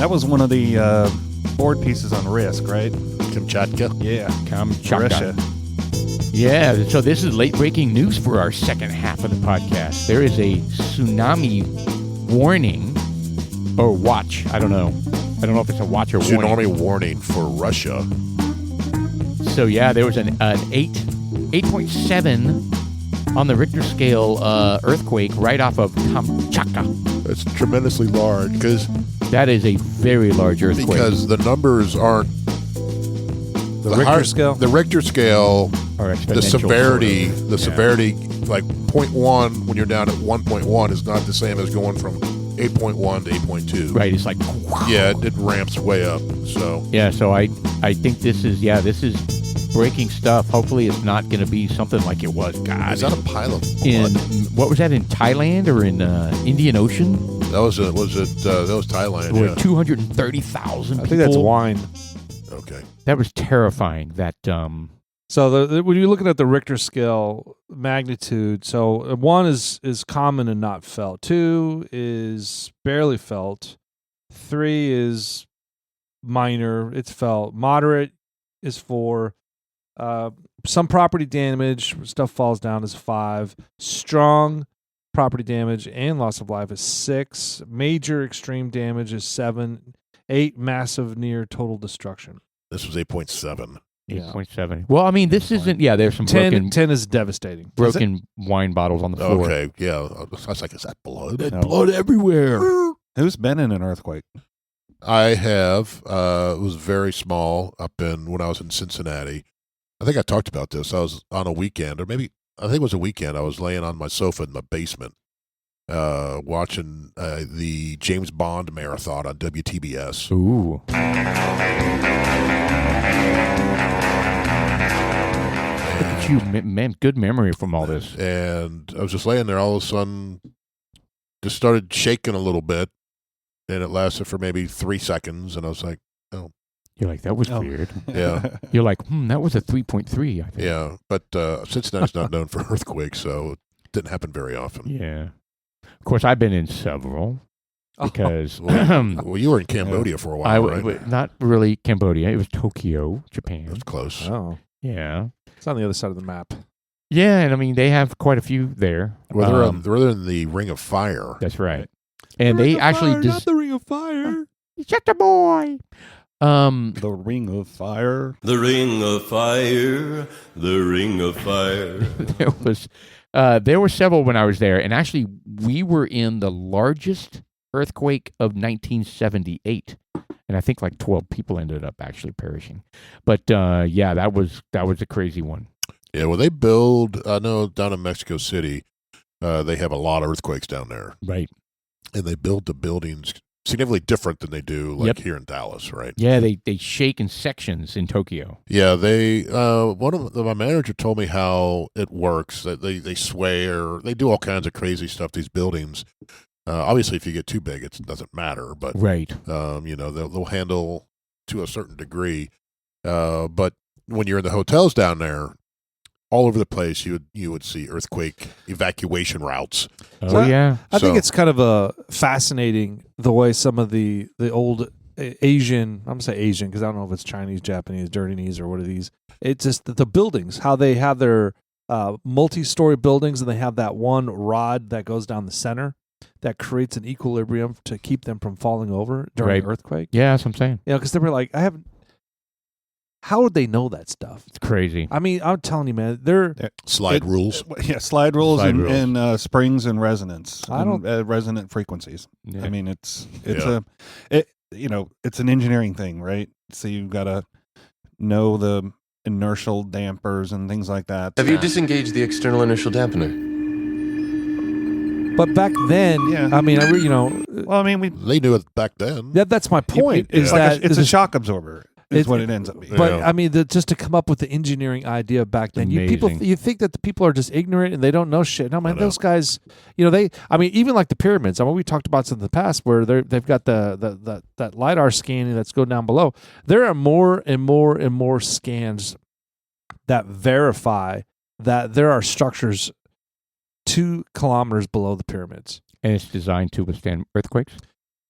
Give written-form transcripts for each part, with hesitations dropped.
That was one of the board pieces on Risk, right? Kamchatka. Yeah. Kamchatka. Yeah, so this is late-breaking news for our second half of the podcast. There is a tsunami warning, or watch. I don't know. I don't know if it's a watch or warning. Tsunami warning for Russia. So yeah, there was an 8.7 on the Richter scale earthquake right off of Kamchatka. It's tremendously large because That is a very large earthquake. because the numbers aren't The Richter scale? The Richter scale, Or the exponential, severity, sort of. the severity, like 0.1 when you're down at 1.1 is not the same as going from 8.1 to 8.2. Right, it's like Yeah, it ramps way up. So yeah. So I think this is breaking stuff. Hopefully, it's not going to be something like it was. God, is that a pile of in blood? what was that in Thailand or in Indian Ocean? That was that was Thailand. Where Yeah. 230,000 I people. think that's wine. Okay. That was terrifying. That So when you're looking at the Richter scale magnitude, so 1 is common and not felt. 2 is barely felt. 3 is minor, it's felt. Moderate is 4. Some property damage, stuff falls down, is 5. Strong property damage and loss of life is 6. Major extreme damage is 7. 8, massive near total destruction. This was 8.7. 8.7. Well, I mean, this isn't. Yeah, there's some 10 is devastating. broken wine bottles on the floor. Okay, yeah. I was like, is that blood? There's blood everywhere. Who's been in an earthquake? I have. It was very small when I was in Cincinnati. I think I talked about this. I was on a weekend, or maybe I think it was a weekend. I was laying on my sofa in my basement, watching the James Bond marathon on WTBS. Ooh. Look at you, man. Good memory from all this. And I was just laying there. All of a sudden, just started shaking a little bit, and it lasted for maybe 3 seconds. And I was like, "Oh, You're like, that was Oh. weird. yeah, You're like, that was a 3.3, I think. yeah." But Cincinnati's not known for earthquakes, so it didn't happen very often. Yeah. Of course, I've been in several because Well, you were in Cambodia for a while, right? not really Cambodia. It was Tokyo, Japan. That's close. Oh, Yeah. it's on the other side of the map. Yeah, and I mean, they have quite a few there. They're in the Ring of Fire. That's right. And they actually not the Ring of Fire. shut the boy. The Ring of Fire. The ring of fire, the ring of fire. There were several when I was there, and actually we were in the largest earthquake of 1978, and I think like 12 people ended up actually perishing. But yeah, that was a crazy one. Yeah, well, they build. I know down in Mexico City, they have a lot of earthquakes down there, Right. and they build the buildings significantly different than they do like Yep. here in Dallas, right? Yeah, they shake in sections in Tokyo. Yeah, they. My manager told me how it works. That they sway or they do all kinds of crazy stuff. These buildings. Obviously, if you get too big, it doesn't matter. But Right. they'll handle to a certain degree. But when you're in the hotels down there, all over the place, you would see earthquake evacuation routes. Oh, So yeah. I think So- it's kind of fascinating the way some of the old Asian, I'm going to say Asian because I don't know if it's Chinese, Japanese, Dirtinese, or what are these. It's just the buildings, how they have their multi-story buildings and they have that one rod that goes down the center that creates an equilibrium to keep them from falling over during Right. an earthquake. Yeah, that's what I'm saying. You know, because they were like, how would they know that stuff? It's crazy. I mean, I'm telling you, man, they're Slide rules. Yeah, slide rules Slide and, rules. and springs and resonance. I don't- resonant frequencies. Yeah. I mean, it's Yeah. it's an engineering thing, right? So you've got to know the inertial dampers and things like that. Have you disengaged the external inertial dampener? But back then, Yeah. I mean, Well, I mean, They knew it back then. that's my point. Is Yeah. that it's is a shock absorber? Is it's- what it ends up being. But Yeah. I mean, just to come up with the engineering idea back then, Amazing. you think that the people are just ignorant and they don't know shit. No, man, I know. those guys, even like the pyramids. I mean, we talked about some in the past where they've got that lidar scanning that's going down below. There are more and more and more scans that verify that there are structures 2 kilometers below the pyramids. And it's designed to withstand earthquakes.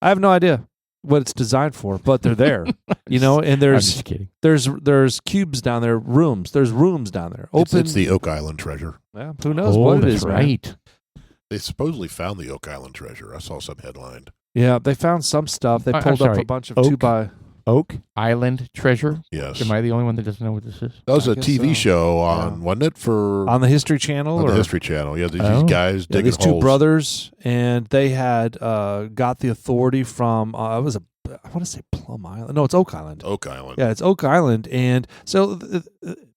I have no idea. what it's designed for, but they're there. You know, and I'm just kidding. there's cubes down there, rooms. There's rooms down there. Open. It's the Oak Island treasure. Yeah, who knows what it that's is, man. right. They supposedly found the Oak Island treasure. I saw some headline. Yeah, they found some stuff. They I'm pulled up sorry, a bunch of Oak? 2x. Oak Island Treasure. Yes. Am I the only one that doesn't know what this is? That was I a guess TV so. show on, wasn't it? For On the History Channel? on or the History Channel. Yeah, these Oh. guys Yeah, digging these two holes. brothers, and they had got the authority from, I want to say Plum Island. No, it's Oak Island. Oak Island. Yeah, it's Oak Island, and so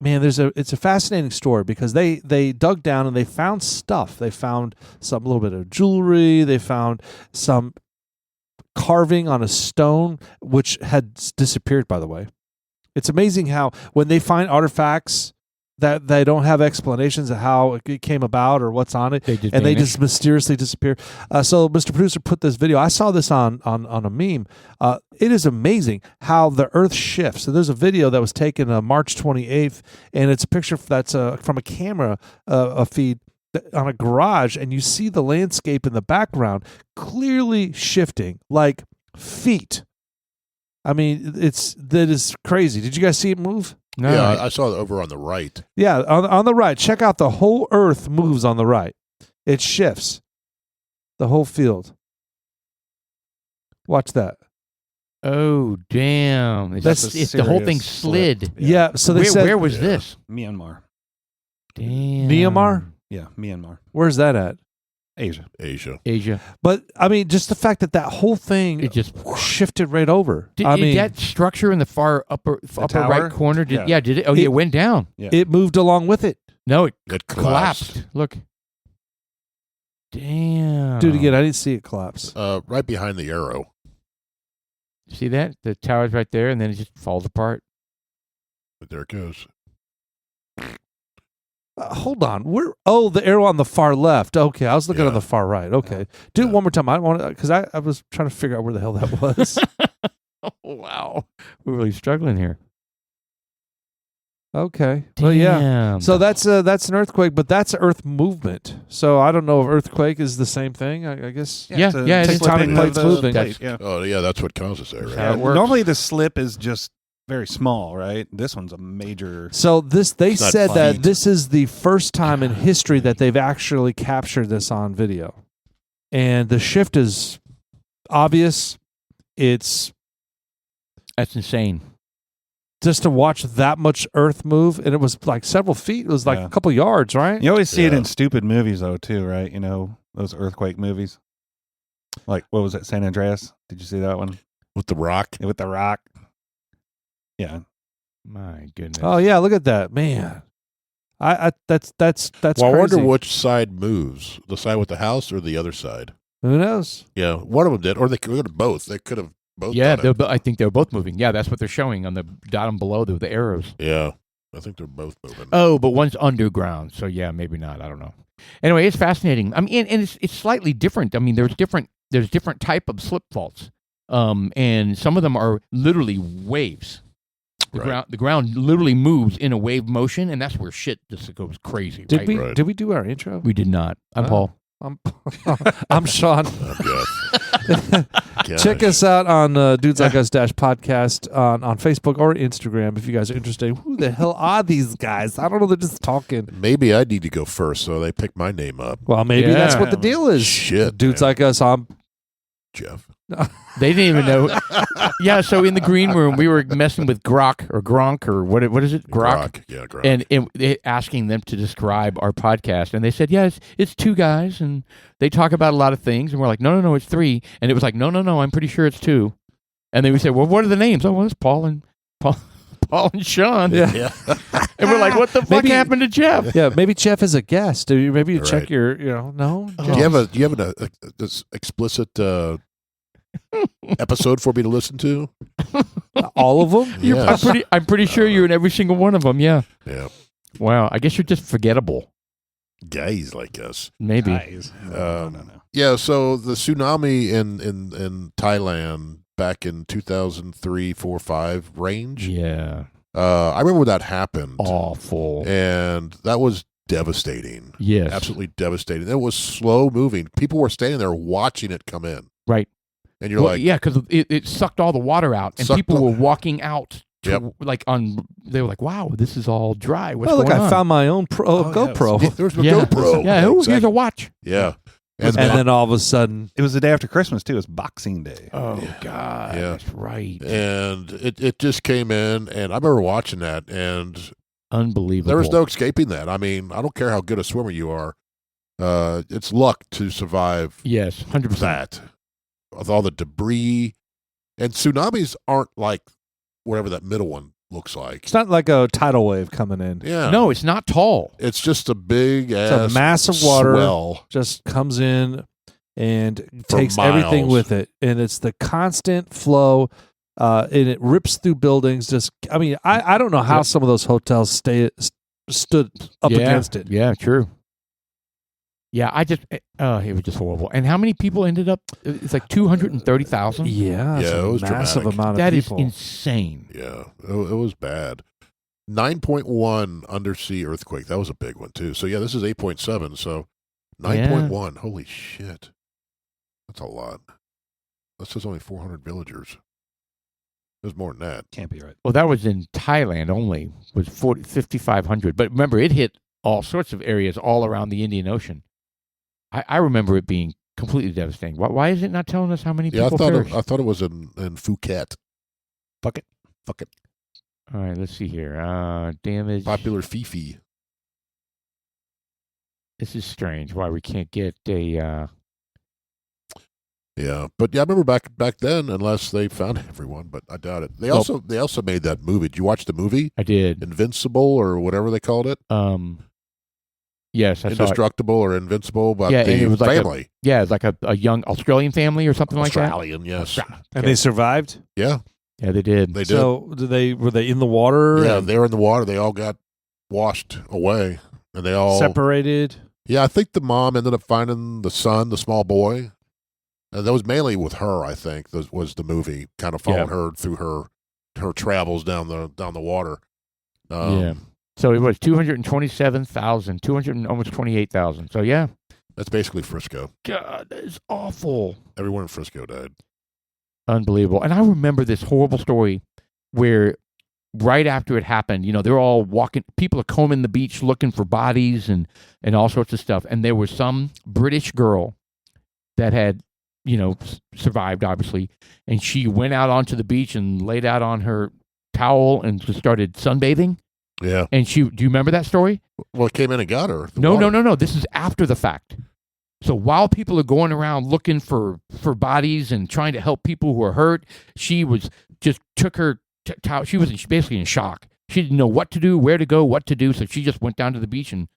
man, it's a fascinating story because they dug down and they found stuff. They found a little bit of jewelry. They found some carving on a stone which had disappeared. By the way, it's amazing how when they find artifacts that they don't have explanations of how it came about or what's on it, They just and they vanish. just mysteriously disappear. So Mr. Producer put this video. I saw this on a meme. It is amazing how the Earth shifts. So there's a video that was taken March 28th, and it's a picture that's from a camera a feed on a garage, and you see the landscape in the background clearly shifting like feet. I mean, that is crazy. Did you guys see it move? No, Yeah, I saw it over on the right. Yeah, on the right. Check out the whole Earth moves on the right. It shifts. The whole field. Watch that. oh, damn. That's The whole thing serious slid. slip. Yeah, so they where, said where was Yeah. this? Myanmar. Damn. Myanmar? Yeah, Myanmar. Where's that at? Asia. Asia. Asia. But I mean, just the fact that whole thing It just shifted right over. did, I did mean, that structure in the far upper tower? right corner. Did Yeah. did it? Oh, yeah, it went down. it moved along with it. No, it It collapsed. Look. Damn. Do it again. I didn't see it collapse. Right behind the arrow. See that? The tower's right there, and then it just falls apart. But there it goes. Hold on. The arrow on the far left. Okay, I was looking Yeah. on the far right. Okay, do it Yeah. one more time. I want because I was trying to figure out where the hell that was. Oh, wow. We're really struggling here. Okay. Well, yeah. Damn. So that's an earthquake, but that's Earth movement. So I don't know if earthquake is the same thing. I guess. Yeah, it's a yeah, it is. slipping Tectonic plates of the moving. plate, yeah. Oh, yeah, that's what causes that, right? how it works. Normally the slip is just very small, right? This one's a major. So they It's not said that feet. this is the first time in history that they've actually captured this on video, and the shift is obvious. It's That's insane. just to watch that much Earth move, and it was like several feet. It was like Yeah. a couple yards, right? You always see it Yeah. in stupid movies, though, too, right? You know, those earthquake movies. Like, what was it, San Andreas? Did you see that one? With the rock. With the rock. Yeah. My goodness. Oh yeah, look at that, man. That's Well, I wonder crazy. which side moves. The side with the house or the other side? Who knows? Yeah, one of them did. Or they could have both. They could have both Yeah, done it. I think they're both moving. Yeah, that's what they're showing on the bottom below the arrows. Yeah, I think they're both moving. Oh, but one's underground, so yeah, maybe not. I don't know. Anyway, it's fascinating. I mean, and it's slightly different. I mean, there's different type of slip faults, and some of them are literally waves. Right. The ground literally moves in a wave motion, and that's where shit just goes crazy. Did right? we Right. did we do our intro? We did not. I'm Oh. Paul. I'm Sean. Oh, Gosh. Check us out on Dudes Like Us podcast on Facebook or Instagram if you guys are interested. Who the hell are these guys? I don't know. They're just talking. Maybe I need to go first, so they pick my name up. Well, maybe that's what the Yeah. deal is. Shit, Dudes man. Like Us on. Jeff. They didn't even know. Yeah, so in the green room, we were messing with Gronk or what is it? Grok. Yeah, Grok. And asking them to describe our podcast. And they said, yeah, it's two guys, and they talk about a lot of things. And we're like, no, it's three. And it was like, no, I'm pretty sure it's two. And then we said, well, what are the names? Oh, well, it's Paul and Sean. Yeah. yeah. And we're like, what the fuck Maybe- happened to Jeff? Yeah, maybe Jeff is a guest. Maybe you check Right. your, no. Do you have an this explicit episode for me to listen to? all of them? Yes. I'm pretty sure you're in every single one of them. Yeah. Yeah. Wow. I guess you're just forgettable. Guys like us. Maybe. Guys. No. Yeah, so the tsunami in Thailand back in 2003, 4, 5 range. Yeah. I remember when that happened. Awful. And that was devastating. Yes. Absolutely devastating. It was slow moving. People were standing there watching it come in. Right. and you're like, yeah, because it sucked all the water out, and Sucked people the- were walking out. Yep. They were like, "Wow, this is all dry. What's Oh, look, going I on?" found my own Oh, yeah, GoPro. there's my Yeah. GoPro. Yeah, here's a exactly. watch. Yeah, And then all of a sudden, It was the day after Christmas too. It was Boxing Day. Oh God, Yeah. that's right. and it just came in, and I remember watching that, and Unbelievable. there was no escaping that. I mean, I don't care how good a swimmer you are, it's luck to survive 100%. that with all the debris, and tsunamis aren't like whatever that middle one looks like. it's not like a tidal wave coming in. Yeah, No, it's not tall. it's just a big It's a ass massive water. swell. Just comes in and For takes everything miles. with it, and it's the constant flow, and it rips through buildings. Just, I mean, I don't know how Yeah. some of those hotels stood up Yeah. against it. Yeah, true. Yeah, it was just horrible. And how many people ended up? It's like 230,000. Yeah, it's Yeah, a it was massive dramatic. amount of That is people. insane. Yeah, it was bad. 9.1 undersea earthquake. That was a big one too. So yeah, this is 8.7. So 9.1. Holy shit, that's a lot. That's just only 400 villagers. There's more than that. Can't be right. Well, that was in Thailand only. Was 5,500. But remember, it hit all sorts of areas all around the Indian Ocean. I remember it being completely devastating. Why is it not telling us how many Yeah, people perished? I thought it was in Phuket. Fuck it. All right, let's see here. Damage. Popular Fifi. This is strange. Why we can't get a? Yeah, but yeah, I remember back then, unless they found everyone, but I doubt it. They Well- also made that movie. Did you watch the movie I did. Invincible or whatever they called it? Yes, I saw it. Indestructible or Invincible? About Yeah, the and it was like family. Yeah, it's like a young Australian family or something like that. Australian, yes. And they survived. Yeah, Yeah, they did. they did. So were they in the water? Yeah, and they were in the water. They all got washed away, and they all separated. Yeah, I think the mom ended up finding the son, the small boy, and that was mainly with her. I think was the movie, kind of following her through her travels down the water. Yeah. So it was 227,000, almost 28,000. So yeah. That's basically Frisco. God, that is awful. Everyone in Frisco died. Unbelievable. And I remember this horrible story where right after it happened, they're all walking, people are combing the beach looking for bodies and all sorts of stuff. And there was some British girl that had, survived, obviously. And she went out onto the beach and laid out on her towel and just started sunbathing. Yeah. And do you remember that story? Well, it came in and got her. the No. water. This is after the fact. So while people are going around looking for bodies and trying to help people who are hurt, she took her towel. She was basically in shock. She didn't know what to do, where to go, what to do. So she just went down to the beach and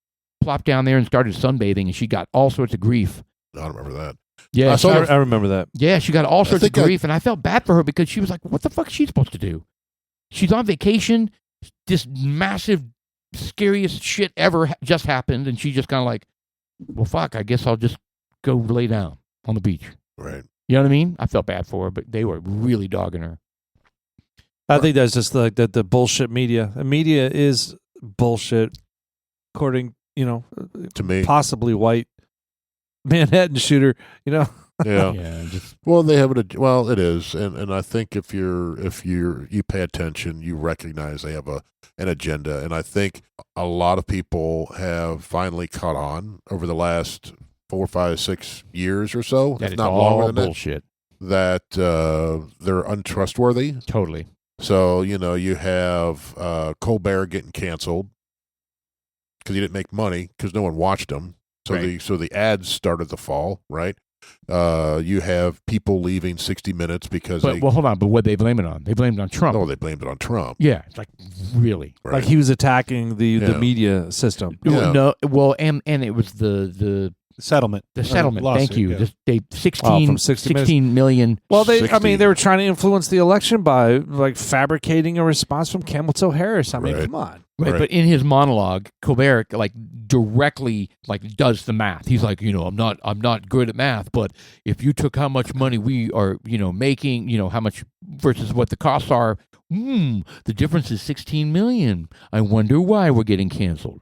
plopped down there and started sunbathing. And she got all sorts of grief. I don't remember that. Yeah, I saw I remember that. yeah, she got all sorts of think grief, and I felt bad for her because she was like, "What the fuck is she supposed to do? She's on vacation. This massive, scariest shit ever just happened, and she just kind of like, well, fuck. I guess I'll just go lay down on the beach. Right. You know what I mean? I felt bad for her, but they were really dogging her. I think that's just like the bullshit media. The media is bullshit, according To me. possibly white Manhattan shooter. Yeah. Yeah, just Well, they have it. Well, it is, and I think if you pay attention, you recognize they have an agenda, and I think a lot of people have finally caught on over the last 4, 5, 6 years or so, that if is not all longer than bullshit. that they're untrustworthy. Totally. So you have Colbert getting canceled because he didn't make money because no one watched him. So Right. the ads started to fall, right? You have people leaving 60 Minutes because But well, hold on. But what they blame it on? They blamed it on Trump. they blamed it on Trump. Yeah, it's like really. Right? Like he was attacking the Yeah. media system. Yeah. No, well, and it was the Settlement. settlement. Lawsuit, Thank you. yeah. Just they 16, from 60 minutes. 16 million. Well, I 60. mean, they were trying to influence the election by like fabricating a response from Camel Toe Harris. I mean, Right. come on. Right, Right. but in his monologue, Colbert directly does the math. He's like, I'm not good at math, but if you took how much money we are, making, how much versus what the costs are, the difference is 16 million. I wonder why we're getting canceled.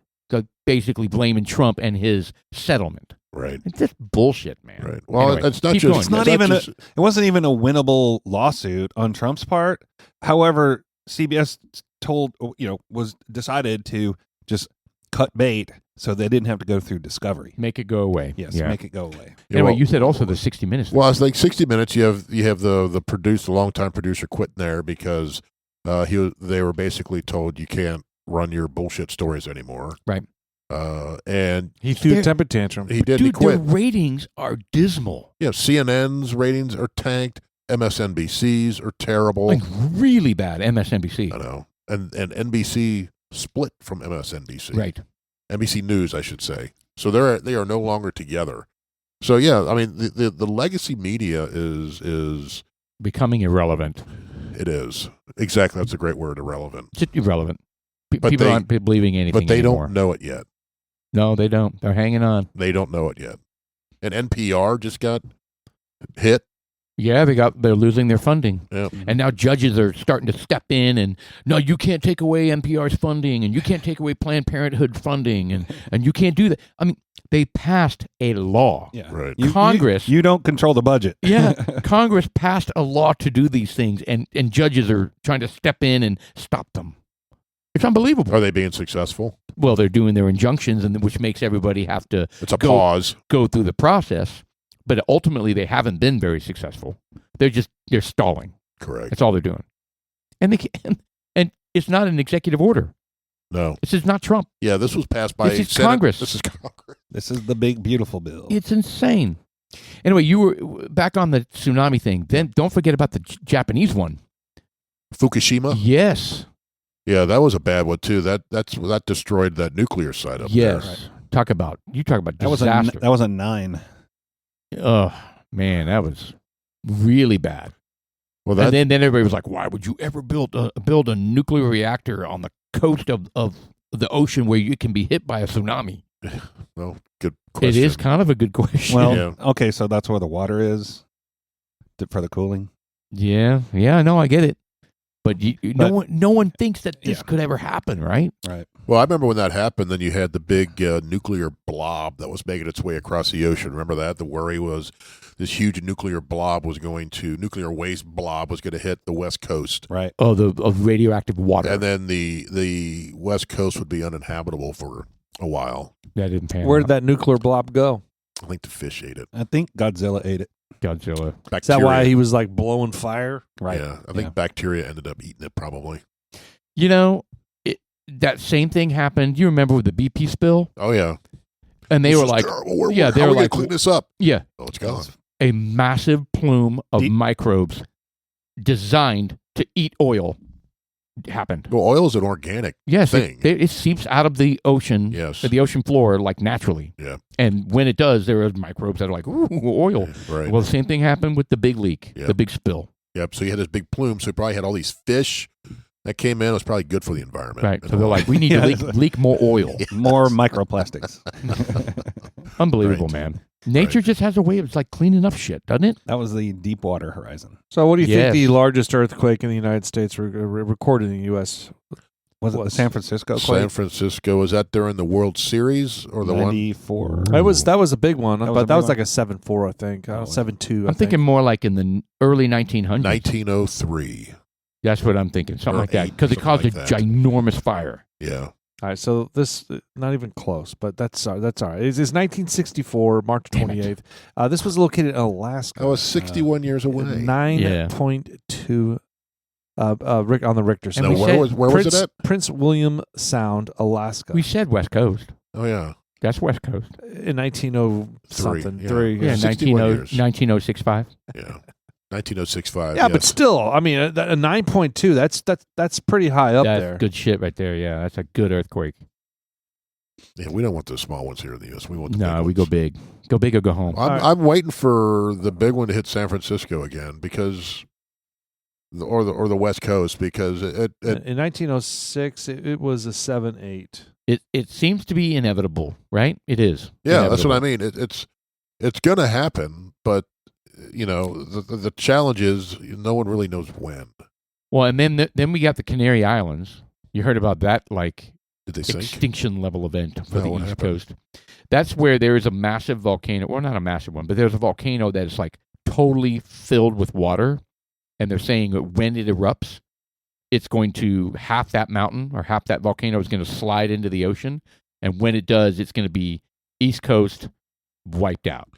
Basically blaming Trump and his settlement. Right. It's just bullshit, man. Right. Well, Anyway, it's not keep just. going. It's not it's even just- it wasn't even a winnable lawsuit on Trump's part. However, CBS was decided to just cut bait so they didn't have to go through discovery. Make it go away. Yes, Yeah. make it go away. Anyway, well- you said also the 60 Minutes. Well, it's like 60 Minutes. You have the longtime producer quitting there because they were basically told you can't run your bullshit stories anymore. Right. And He threw a They're- temper tantrum. he did. Dude, He quit. their ratings are dismal. CNN's ratings are tanked. MSNBC's are terrible. Like really bad. MSNBC. I know. And NBC split from MSNBC. Right. NBC News, I should say. So they are no longer together. So yeah, I mean the legacy media is Becoming irrelevant. it is exactly, that's a great word, irrelevant. Just irrelevant. But People they- aren't believing anything But they anymore. don't know it yet. No, they don't. They're hanging on. They don't know it yet. And NPR just got hit. Yeah, they're losing their funding. Yeah. And now judges are starting to step in and no, you can't take away NPR's funding and you can't take away Planned Parenthood funding and you can't do that. I mean, they passed a law. Yeah, Right. Congress- You don't control the budget. Yeah, Congress passed a law to do these things and judges are trying to step in and stop them. It's unbelievable. Are they being successful? Well, they're doing their injunctions and which makes everybody have to It's a Go- pause. go through the process, but ultimately they haven't been very successful. They're stalling. Correct. That's all they're doing. And they can, and it's not an executive order. No. This is not Trump. Yeah, this was passed by This is Senate. Congress. This is Congress. This is the big beautiful bill. It's insane. Anyway, you were back on the tsunami thing. Then don't forget about the Japanese one. Fukushima? Yes. Yeah, that was a bad one too. That destroyed that nuclear site up Yes. there. Talk about that was disaster. that was a 9. Oh man, that was really bad. Well, that And then everybody was like, "Why would you ever build a nuclear reactor on the coast of the ocean where you can be hit by a tsunami?" well, good question. It is kind of a good question. Well, Yeah. okay, so that's where the water is for the cooling. yeah, no, I get it. But, no one thinks that this Yeah. could ever happen, right? Right. Well, I remember when that happened. Then you had the big nuclear blob that was making its way across the ocean. Remember that? The worry was this huge nuclear waste blob was going to hit the West Coast, Right. Oh, of radioactive water. and then the West Coast would be uninhabitable for a while. That didn't pan Where out. did that nuclear blob go? I think the fish ate it. I think Godzilla ate it. Godzilla. Bacteria. Is that why he was like blowing fire? Right. Yeah, I think bacteria ended up eating it probably. You know, that same thing happened. You remember with the BP spill? Oh yeah, And they This were is like, terrible. Where- yeah, how they are were we gonna like- clean this up. yeah, Oh, it's gone. a massive plume of Deep- microbes designed to eat oil happened. Well, oil is an organic Yes, thing. it seeps out of the ocean, Yes. the ocean floor, like naturally. Yeah. And when it does, there are microbes that are like, ooh, oil. Right. Well, the same thing happened with the big leak, Yeah. the big spill. Yep. So you had this big plume. So you probably had all these fish that came in. It was probably good for the environment. Right. And So they're all- like, we need Yeah. to leak more oil. More microplastics. Unbelievable, Right. man. Nature just has a way of it's like cleaning up shit, doesn't it? That was the Deepwater Horizon. So, what do you Yes. think the largest earthquake in the United States recorded in the U.S.? Was it the Was- San Francisco San quake? Francisco, was that during the World Series or the one? 94. That was a big one, That was but a that big was one? like a 7.4, I think. Oh, 7.2. I'm thinking more like in the early 1900s. 1903. That's what I'm thinking, something Or like that, eight, because it caused something a like that. ginormous fire. Yeah. All right, so this not even close, but that's all right. It's 1964, March Damn it. 28th. This was located in Alaska. I was 61 years away. 9.2 on the Richter And scale. we Now, said where was it Prince, at? Prince William Sound, Alaska. We said West Coast. Oh, yeah. That's West Coast. in 1900 something. yeah. Three. Yeah, 61 years. 19065. Yeah. 19065. Yeah, but still, I mean, a 9.2. That's pretty high up That's there. good shit right there. Yeah, that's a good earthquake. Yeah, we don't want the small ones here in the U.S. We want the No, big we go ones. big. Go big or go home. I'm waiting for the big one to hit San Francisco again because, or the West Coast because it In 1906, it was a 7.8. It seems to be inevitable, right? It is. yeah, that's what I Inevitable. mean. It's going to happen, but the challenge is no one really knows when. Well, and then we got the Canary Islands. You heard about that? Like Did they sink? extinction level event for No, the what East happened? Coast. That's where there is a massive volcano. Well, not a massive one, but there's a volcano that is like totally filled with water. And they're saying that when it erupts, it's going to, half that mountain or half that volcano is going to slide into the ocean. And when it does, it's going to be East Coast wiped out.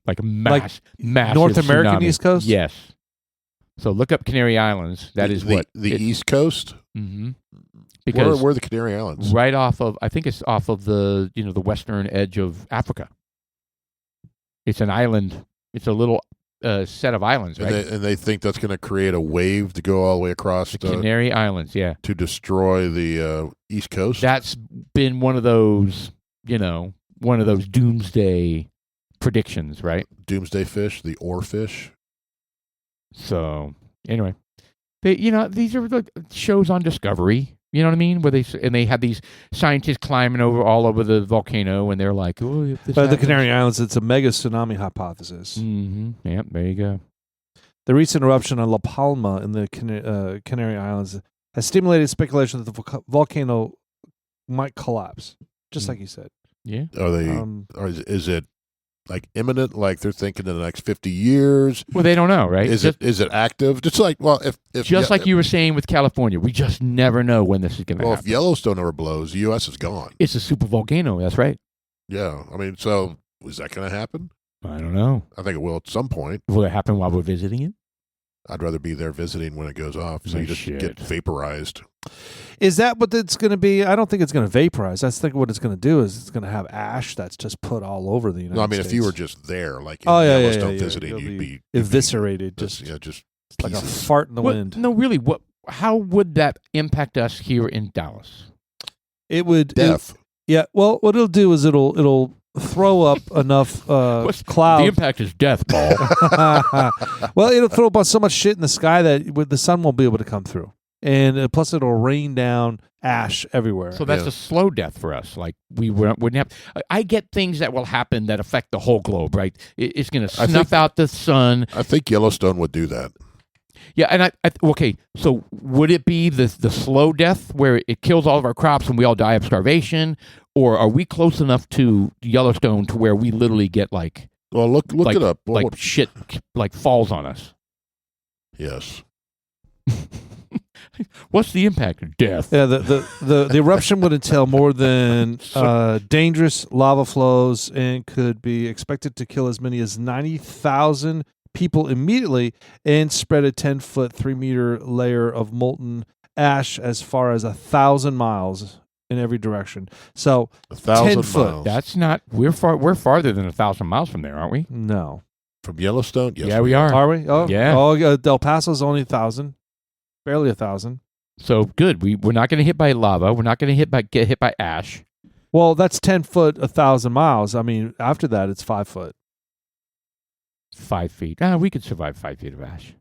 Like a massive North American tsunami. East Coast? Yes. So look up Canary Islands. That is what the East Coast. Mm-hmm. Because Where are the Canary Islands? right off of, I think it's off of the the western edge of Africa. It's an island. It's a little set of islands, right? And they think that's going to create a wave to go all the way across The Canary Islands, yeah. to destroy the East Coast. That's been one of those, doomsday predictions, right? Doomsday fish, the oarfish. So anyway, these are the shows on Discovery. You know what I mean? Where they have these scientists climbing all over the volcano, and they're like, "Oh, if this But the happens-" Canary Islands, it's a mega tsunami hypothesis. Mm-hmm. Yep, there you go. The recent eruption on La Palma in the Canary Islands has stimulated speculation that the volcano might collapse, just like you said. Yeah. Are they? Or is it like imminent? Like they're thinking in the next 50 years? Well, they don't know, right? Is it active? Just like if like you were saying with California, we just never know when this is going to well, happen. if Yellowstone ever blows, the U.S. is gone. It's a super volcano. That's right. Yeah, I mean, so is that going to happen? I don't know. I think it will at some point. Will it happen while we're visiting it? I'd rather be there visiting when it goes off, so No you just shit. get vaporized. Is that what it's going to be? I don't think it's going to vaporize. I think what it's going to do is it's going to have ash that's just put all over the United States. No, I mean, if you were just there, like in Yellowstone visiting, You'll you'd be eviscerated, just just like pieces. a fart in the wind. No, really. How would that impact us here in Dallas? It would death. Yeah. Well, what it'll do is it'll throw up enough The clouds. impact is death, Paul. Well, it'll throw up so much shit in the sky that the sun won't be able to come through, and plus it'll rain down ash everywhere. So that's Yeah. a slow death for us. Like we wouldn't have. I get things that will happen that affect the whole globe, right? It's going to snuff out the sun. I think Yellowstone would do that. Yeah, and okay. So would it be the slow death where it kills all of our crops and we all die of starvation, or are we close enough to Yellowstone to where we literally get like Well, look it up. Well, like shit like falls on us? yes. What's the impact of death? Yeah, the eruption would entail more than dangerous lava flows and could be expected to kill as many as 90,000 people immediately and spread a 10-foot, 3-meter layer of molten ash as far as 1,000 miles in every direction. So 1,000 10 foot. miles. That's not. We're farther than 1,000 miles from there, aren't we? no, From Yellowstone? Yes, yeah, we are. are we? Oh, Yeah. Oh, El Paso's only 1,000, barely 1,000. So good. We're not going to hit by lava. We're not going to get hit by ash. Well, that's 10 foot, 1,000 miles. I mean, after that, it's 5 foot. 5 feet. We could survive 5 feet of ash.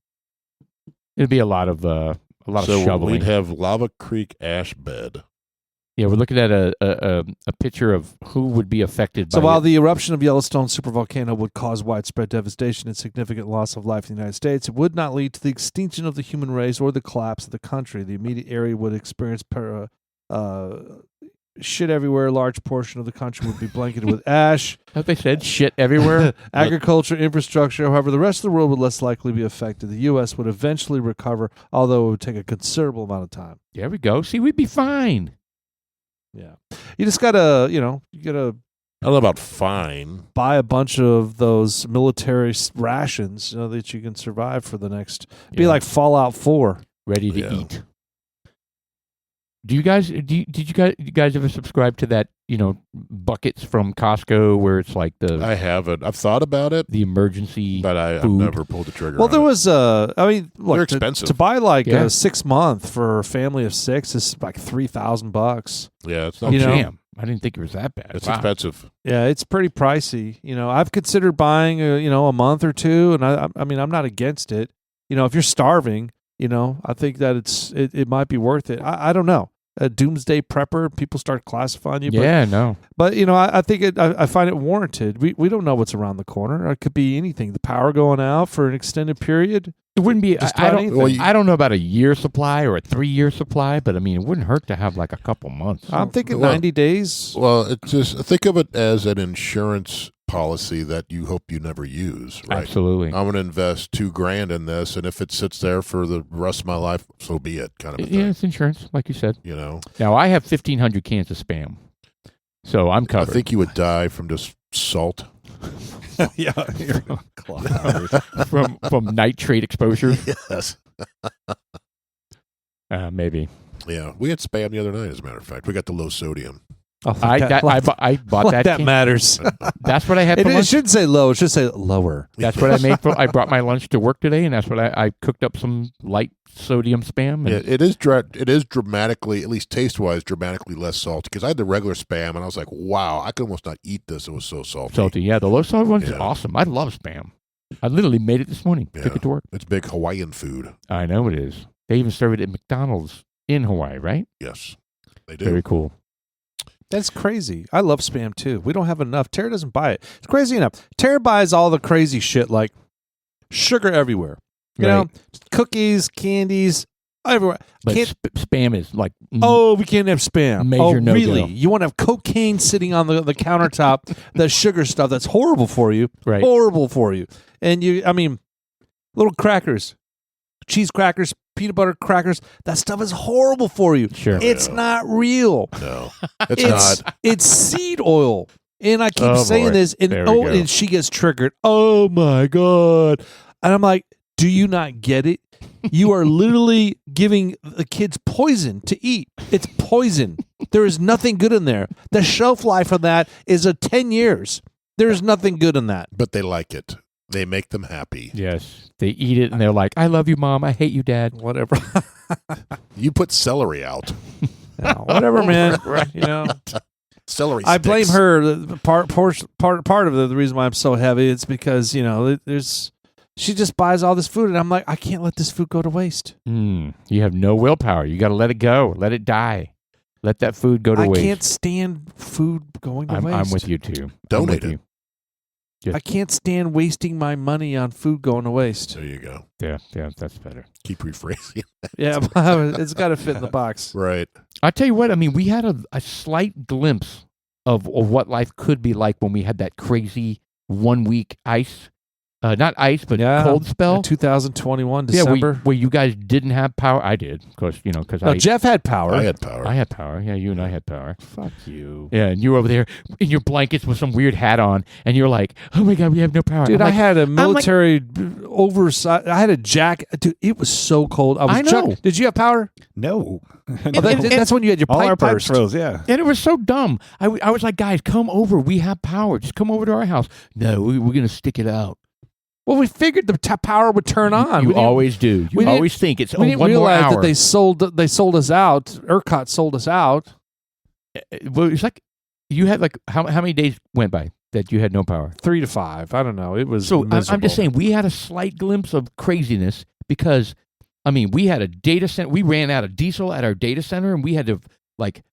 It'd be a lot of So shoveling. we'd have Lava Creek ash bed. Yeah, we're looking at a picture of who would be affected by So while it. the eruption of Yellowstone supervolcano would cause widespread devastation and significant loss of life in the United States, it would not lead to the extinction of the human race or the collapse of the country. The immediate area would experience shit everywhere. A large portion of the country would be blanketed with ash. Have they said shit everywhere? Agriculture, infrastructure. However, the rest of the world would less likely be affected. The U.S. would eventually recover, although it would take a considerable amount of time. There we go. See, we'd be fine. Yeah. You just gotta, you gotta I don't know about fine. buy a bunch of those military rations so that you can survive for the next. Be Yeah. like Fallout 4. Ready to Yeah. eat. Do you guys you guys ever subscribe to that, buckets from Costco where it's like I haven't. I've thought about it, the emergency but I've food? never pulled the trigger Well, on there it. was look, They're to- expensive. to buy like Yeah. a 6-month for a family of 6 is like $3,000. Yeah, it's Oh, not you know, damn. I didn't think it was that bad. It's Wow. expensive. Yeah, it's pretty pricey. I've considered buying a month or two, and I mean I'm not against it. If you're starving, I think that it might be worth it. I don't know. A doomsday prepper, people start classifying you. Yeah, no. But I think I find it warranted. We don't know what's around the corner. It could be anything. The power going out for an extended period. It wouldn't be. Just I about don't. anything. I don't know about a year supply or a 3-year supply, but I mean, it wouldn't hurt to have like a couple months. I'm thinking Well- 90 days. Well, it's just think of it as an insurance policy that you hope you never use, right? Absolutely. I'm going to invest $2,000 in this, and if it sits there for the rest of my life, so be it, kind of a Yeah, thing. it's insurance, like you said. You know, Now I have 1,500 cans of Spam, so I'm I covered. think you would die from just salt. Yeah. from nitrate exposure. Yes. Maybe. Yeah, we had Spam the other night. As a matter of fact, we got the low sodium. Oh, I like bought like that. that can. matters. That's what I had It, for it lunch. should say low. It should say lower. That's what I made for. I brought my lunch to work today, and that's what I cooked up some light sodium Spam. And Yeah, it is dramatically, at least taste wise, dramatically less salty. Because I had the regular Spam, and I was like, wow, I could almost not eat this. It was so salty. salty. Yeah, the low salt one's Yeah. awesome. I love Spam. I literally made it this morning. Yeah. Took it to work. It's big Hawaiian food. I know it is. They even serve it at McDonald's in Hawaii, right? Yes, they do. Very cool. That's crazy. I love Spam too. We don't have enough. Tara doesn't buy it. It's crazy enough. Tara buys all the crazy shit like sugar everywhere. You know, cookies, candies, everywhere. But Can't- Spam is like Oh, we can't have Spam. Major oh, no-go. really? You want to have cocaine sitting on the countertop, the sugar stuff that's horrible for you. right. Horrible for you. And little crackers, cheese crackers, peanut butter crackers, that stuff is horrible for you. Sure. It's not real. No, it's not. It's seed oil. And I keep Oh, saying boy. this, and There we go. and she gets triggered. Oh my God. And I'm like, do you not get it? You are literally giving the kids poison to eat. It's poison. There is nothing good in there. The shelf life of that is 10 years. There is nothing good in that. But they like it. They make them happy. Yes. They eat it and they're like, I love you, Mom. I hate you, Dad. Whatever. You put celery out. Yeah, whatever, man. You know, Celery. I blame sticks. her. The part of the reason why I'm so heavy. It's because she just buys all this food, and I'm like, I can't let this food go to waste. You have no willpower. You got to let it go. Let it die. Let that food go to I waste. can't stand food going to waste. I'm with you too. Donate I'm with it. you. I can't stand wasting my money on food going to waste. There you go. Yeah, that's better. Keep rephrasing. Yeah, it's got to fit in the box. Right. I tell you what, I mean, we had a slight glimpse of what life could be like when we had that crazy 1 week ice, not ice, but Yeah. cold spell. 2021 Yeah, December. where you guys didn't have power. I did, because No, Jeff had power. I had power. I had power. Yeah, you and I had power. Fuck you. Yeah, and you were over there in your blankets with some weird hat on, and you're like, "Oh my God, we have no power." Dude, I'm I like, had a like- military oversight. I had a jacket. Dude, it was so cold. I know. Did you have power? No. That's when you had your All our pipe pipes burst. froze, yeah. and it was so dumb. I was like, "Guys, come over. We have power. Just come over to our house." No, we're going to stick it out. Well, we figured the power would turn on. You We didn't- always do. we You didn't- always think it's we didn't one more realize hour. that they sold us out. ERCOT sold us out. Well, it's like you had like how many days went by that you had no power? 3 to 5. I don't know. It was So I'm miserable. just saying we had a slight glimpse of craziness because, I mean, we had a data center. We ran out of diesel at our data center, and we had to like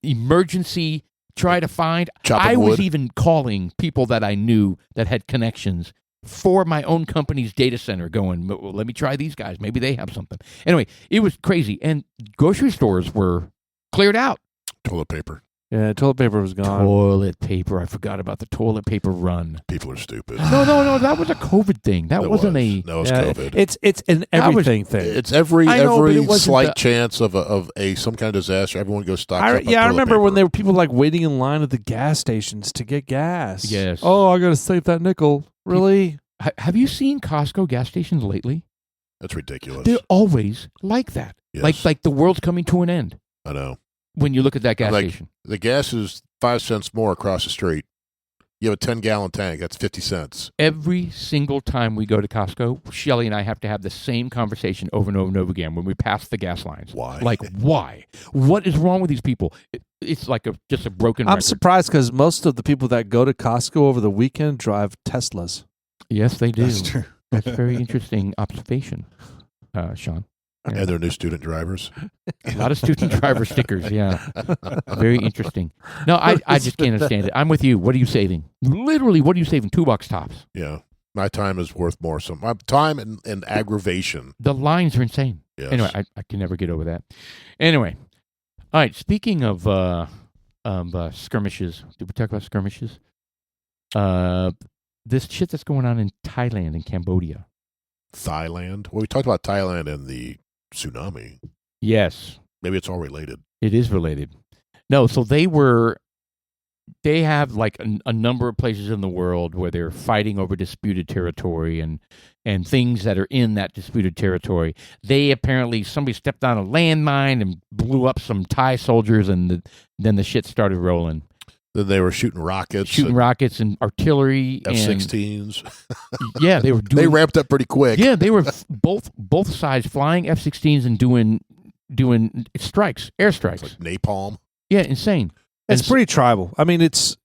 emergency try to find. Chopping I was wood. even calling people that I knew that had connections for my own company's data center, going, "Well, let me try these guys. Maybe they have something." Anyway, it was crazy, and grocery stores were cleared out. Toilet paper. Yeah, toilet paper was gone. Toilet paper. I forgot about the toilet paper run. People are stupid. No. That was a COVID thing. That wasn't a. No, it's Yeah, COVID. It's an That was- everything thing. It's every I know, but it wasn't slight the- chance of some kind of disaster. Everyone goes stock up. I on toilet remember when paper. there were people like waiting in line at the gas stations to get gas. Yes. Oh, I got to save that nickel. Really? Have you seen Costco gas stations lately? That's ridiculous. They're always like that. Yes. Like the world's coming to an end I know. when you look at that gas Like- station. The gas is 5 cents more across the street. You have a 10-gallon tank. That's 50 cents. Every single time we go to Costco, Shelly and I have to have the same conversation over and over and over again when we pass the gas lines. Why? Like, why? What is wrong with these people? It's like just a broken I'm record. surprised because most of the people that go to Costco over the weekend drive Teslas. Yes, they do. That's true. That's a very interesting observation, Sean. And they're new student drivers. A lot of student driver stickers, yeah. Very interesting. No, I just can't understand it. I'm with you. What are you saving? Literally, what are you saving? $2 tops. Yeah. My time is worth more. So my time and aggravation. The lines are insane. Yes. Anyway, I can never get over that. Anyway, all right. Speaking of skirmishes, did we talk about skirmishes? This shit that's going on in Thailand and Cambodia. Thailand. Well, we talked about Thailand and the tsunami. Yes, Maybe it's all related. it is related. No, so they have like a number of places in the world where they're fighting over disputed territory and things that are in that disputed territory. They apparently, somebody stepped on a landmine and blew up some Thai soldiers, and then the shit started rolling. Then they were shooting rockets. Rockets and artillery. F-16s. Yeah, they were doing. They ramped up pretty quick. Yeah, they were both sides flying F-16s and doing strikes, airstrikes. It's like napalm. Yeah, insane. It's pretty tribal. I mean, it's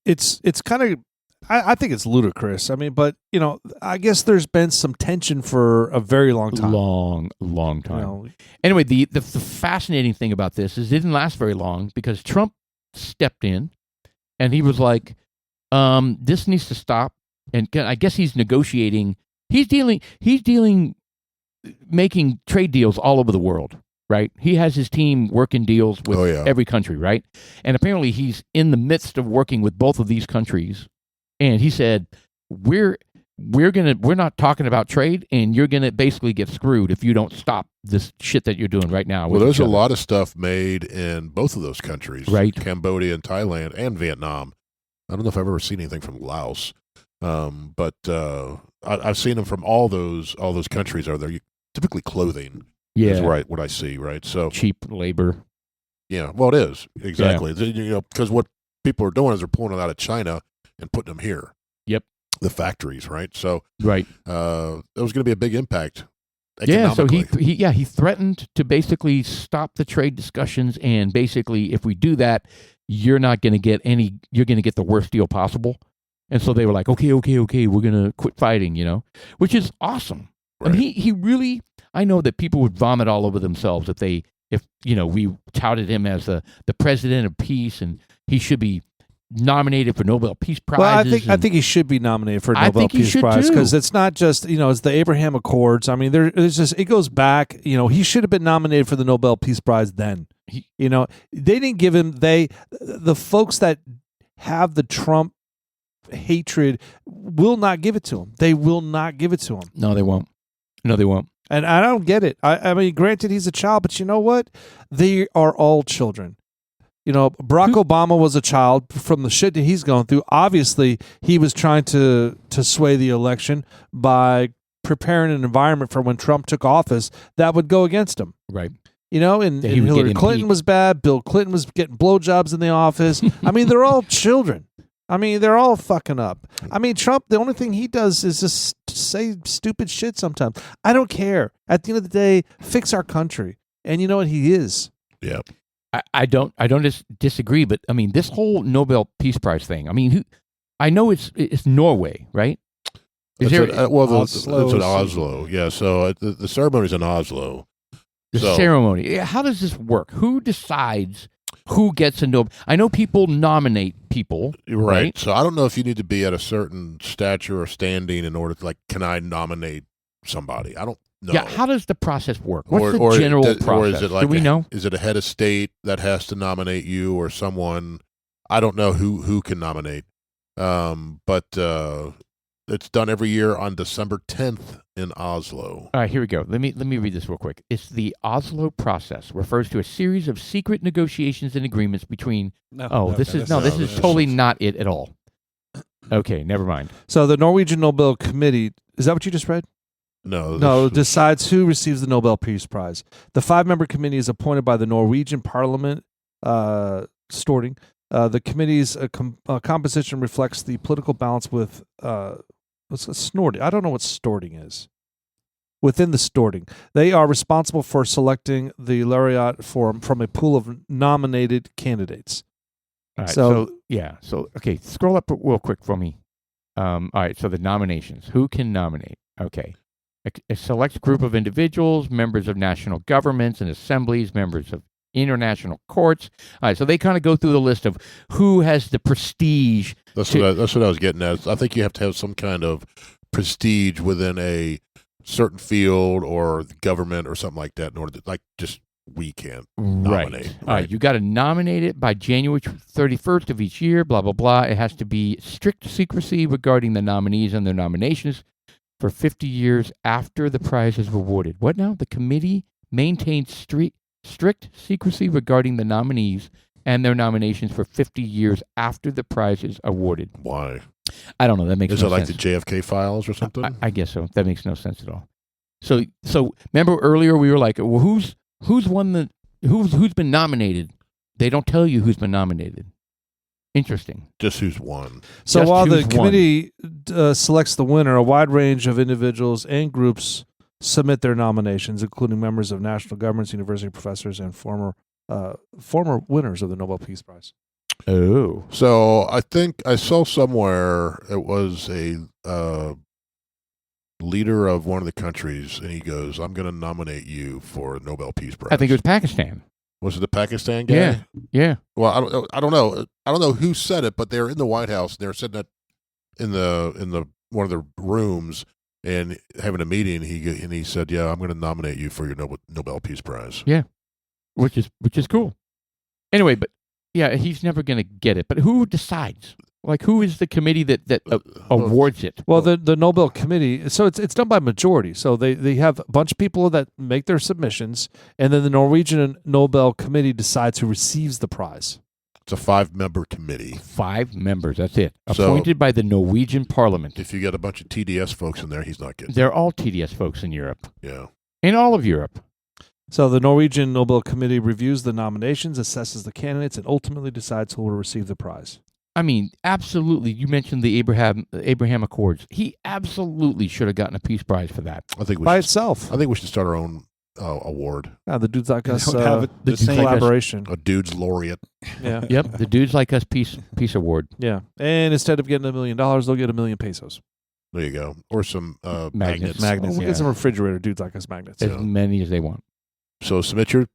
kind of. I think it's ludicrous. I mean, but I guess there's been some tension for a very long time. Long time. Anyway, the fascinating thing about this is it didn't last very long because Trump stepped in, and he was like, "This needs to stop." And I guess he's negotiating. He's dealing, making trade deals all over the world. Right? He has his team working deals with every country, right? And apparently he's in the midst of working with both of these countries. And he said, we're not talking about trade, and you're gonna basically get screwed if you don't stop this shit that you're doing right now. Well, there's a lot of stuff made in both of those countries, right? Cambodia and Thailand and Vietnam. I don't know if I've ever seen anything from Laos, but I've seen them from all those countries. Are there typically clothing? Yeah, is what I see, right? So cheap labor. Yeah, well, it is exactly. Because what people are doing is they're pulling it out of China and putting them here. Yep, the factories, right? So right, it was going to be a big impact. Yeah, so he threatened to basically stop the trade discussions, and basically, if we do that, you're not going to get any. You're going to get the worst deal possible. And so they were like, okay, we're going to quit fighting, which is awesome. Right. And he really. I know that people would vomit all over themselves if we touted him as the president of peace, and he should be nominated for Nobel Peace Prizes. Well, I think he should be nominated for a Nobel Peace Prize because it's not just it's the Abraham Accords. I mean, there's just it goes back. He should have been nominated for the Nobel Peace Prize then. They didn't give him. The folks that have the Trump hatred will not give it to him. They will not give it to him. No, they won't. And I don't get it. I mean, granted, he's a child, but you know what? They are all children. Barack Obama was a child from the shit that he's going through. Obviously, he was trying to sway the election by preparing an environment for when Trump took office that would go against him. Right. And Hillary Clinton was bad. Bill Clinton was getting blowjobs in the office. I mean, they're all children. I mean, they're all fucking up. I mean, Trump, the only thing he does is just say stupid shit sometimes. I don't care. At the end of the day, fix our country. And you know what? He is. Yeah. I don't disagree, but I mean, this whole Nobel Peace Prize thing, I mean, I know it's Norway, right? It's in Oslo. Yeah, so the ceremony's in Oslo. The ceremony. How does this work? Who decides who gets a Nobel? I know people nominate people. Right. So I don't know if you need to be at a certain stature or standing in order to, can I nominate somebody? I don't know. Yeah, how does the process work? What's the general process? Or is it do we know? Is it a head of state that has to nominate you or someone? I don't know who can nominate. But it's done every year on December 10th in Oslo. All right, here we go. Let me read this real quick. It's the Oslo process. Refers to a series of secret negotiations and agreements between. This is totally not it at all. Okay, never mind. So the Norwegian Nobel Committee, is that what you just read? No, decides who receives the Nobel Peace Prize. The 5-member committee is appointed by the Norwegian Parliament, Storting. The committee's composition reflects the political balance with Snorting. I don't know what Storting is. Within the Storting, they are responsible for selecting the laureate from a pool of nominated candidates. All right, so okay, scroll up real quick for me. All right, so the nominations. Who can nominate? Okay. A select group of individuals, members of national governments and assemblies, members of international courts. All right, so they kind of go through the list of who has the prestige. That's what I was getting at. I think you have to have some kind of prestige within a certain field or the government or something like that in order to, like, just we can't nominate. Right. You got to nominate it by January 31st of each year, blah, blah, blah. It has to be strict secrecy regarding the nominees and their nominations for 50 years after the prize is awarded. What now? The committee maintains strict secrecy regarding the nominees and their nominations for 50 years after the prize is awarded. Why? I don't know. That makes no sense. Is it like the JFK files or something? I guess so. That makes no sense at all. So remember earlier we were like, well, who's been nominated? They don't tell you who's been nominated. Interesting. Just who's won. So Just while the who's committee selects the winner, a wide range of individuals and groups submit their nominations, including members of national governments, university professors, and former winners of the Nobel Peace Prize. Oh. So I think I saw somewhere it was a leader of one of the countries, and he goes, "I'm going to nominate you for a Nobel Peace Prize." I think it was Pakistan. Was it the Pakistan guy? Yeah. Yeah. Well, I don't know. I don't know who said it, but they're in the White House. They're sitting in the one of the rooms and having a meeting. He said, "Yeah, I'm going to nominate you for your Nobel Peace Prize." Yeah. Which is cool. Anyway, but yeah, he's never going to get it. But who decides? Like, who is the committee that awards it? Well, the Nobel Committee, so it's done by majority. So they have a bunch of people that make their submissions, and then the Norwegian Nobel Committee decides who receives the prize. It's a 5-member committee. 5 members, that's it. So- Appointed by the Norwegian Parliament. If you got a bunch of TDS folks in there, he's not getting. They're all TDS folks in Europe. Yeah. In all of Europe. So the Norwegian Nobel Committee reviews the nominations, assesses the candidates, and ultimately decides who will receive the prize. I mean, absolutely. You mentioned the Abraham Accords. He absolutely should have gotten a Peace Prize for that. I think By itself. I think we should start our own award. Yeah, the Dudes Like Us don't have it the same- collaboration. A dude's laureate. Yeah. Yep, the Dudes Like Us Peace Award. Yeah. And instead of getting $1 million, they'll get 1 million pesos. There you go. Or some Magnets. Magnets. Oh, We'll yeah. get some refrigerator Dudes Like Us magnets. As many as they want. So submit your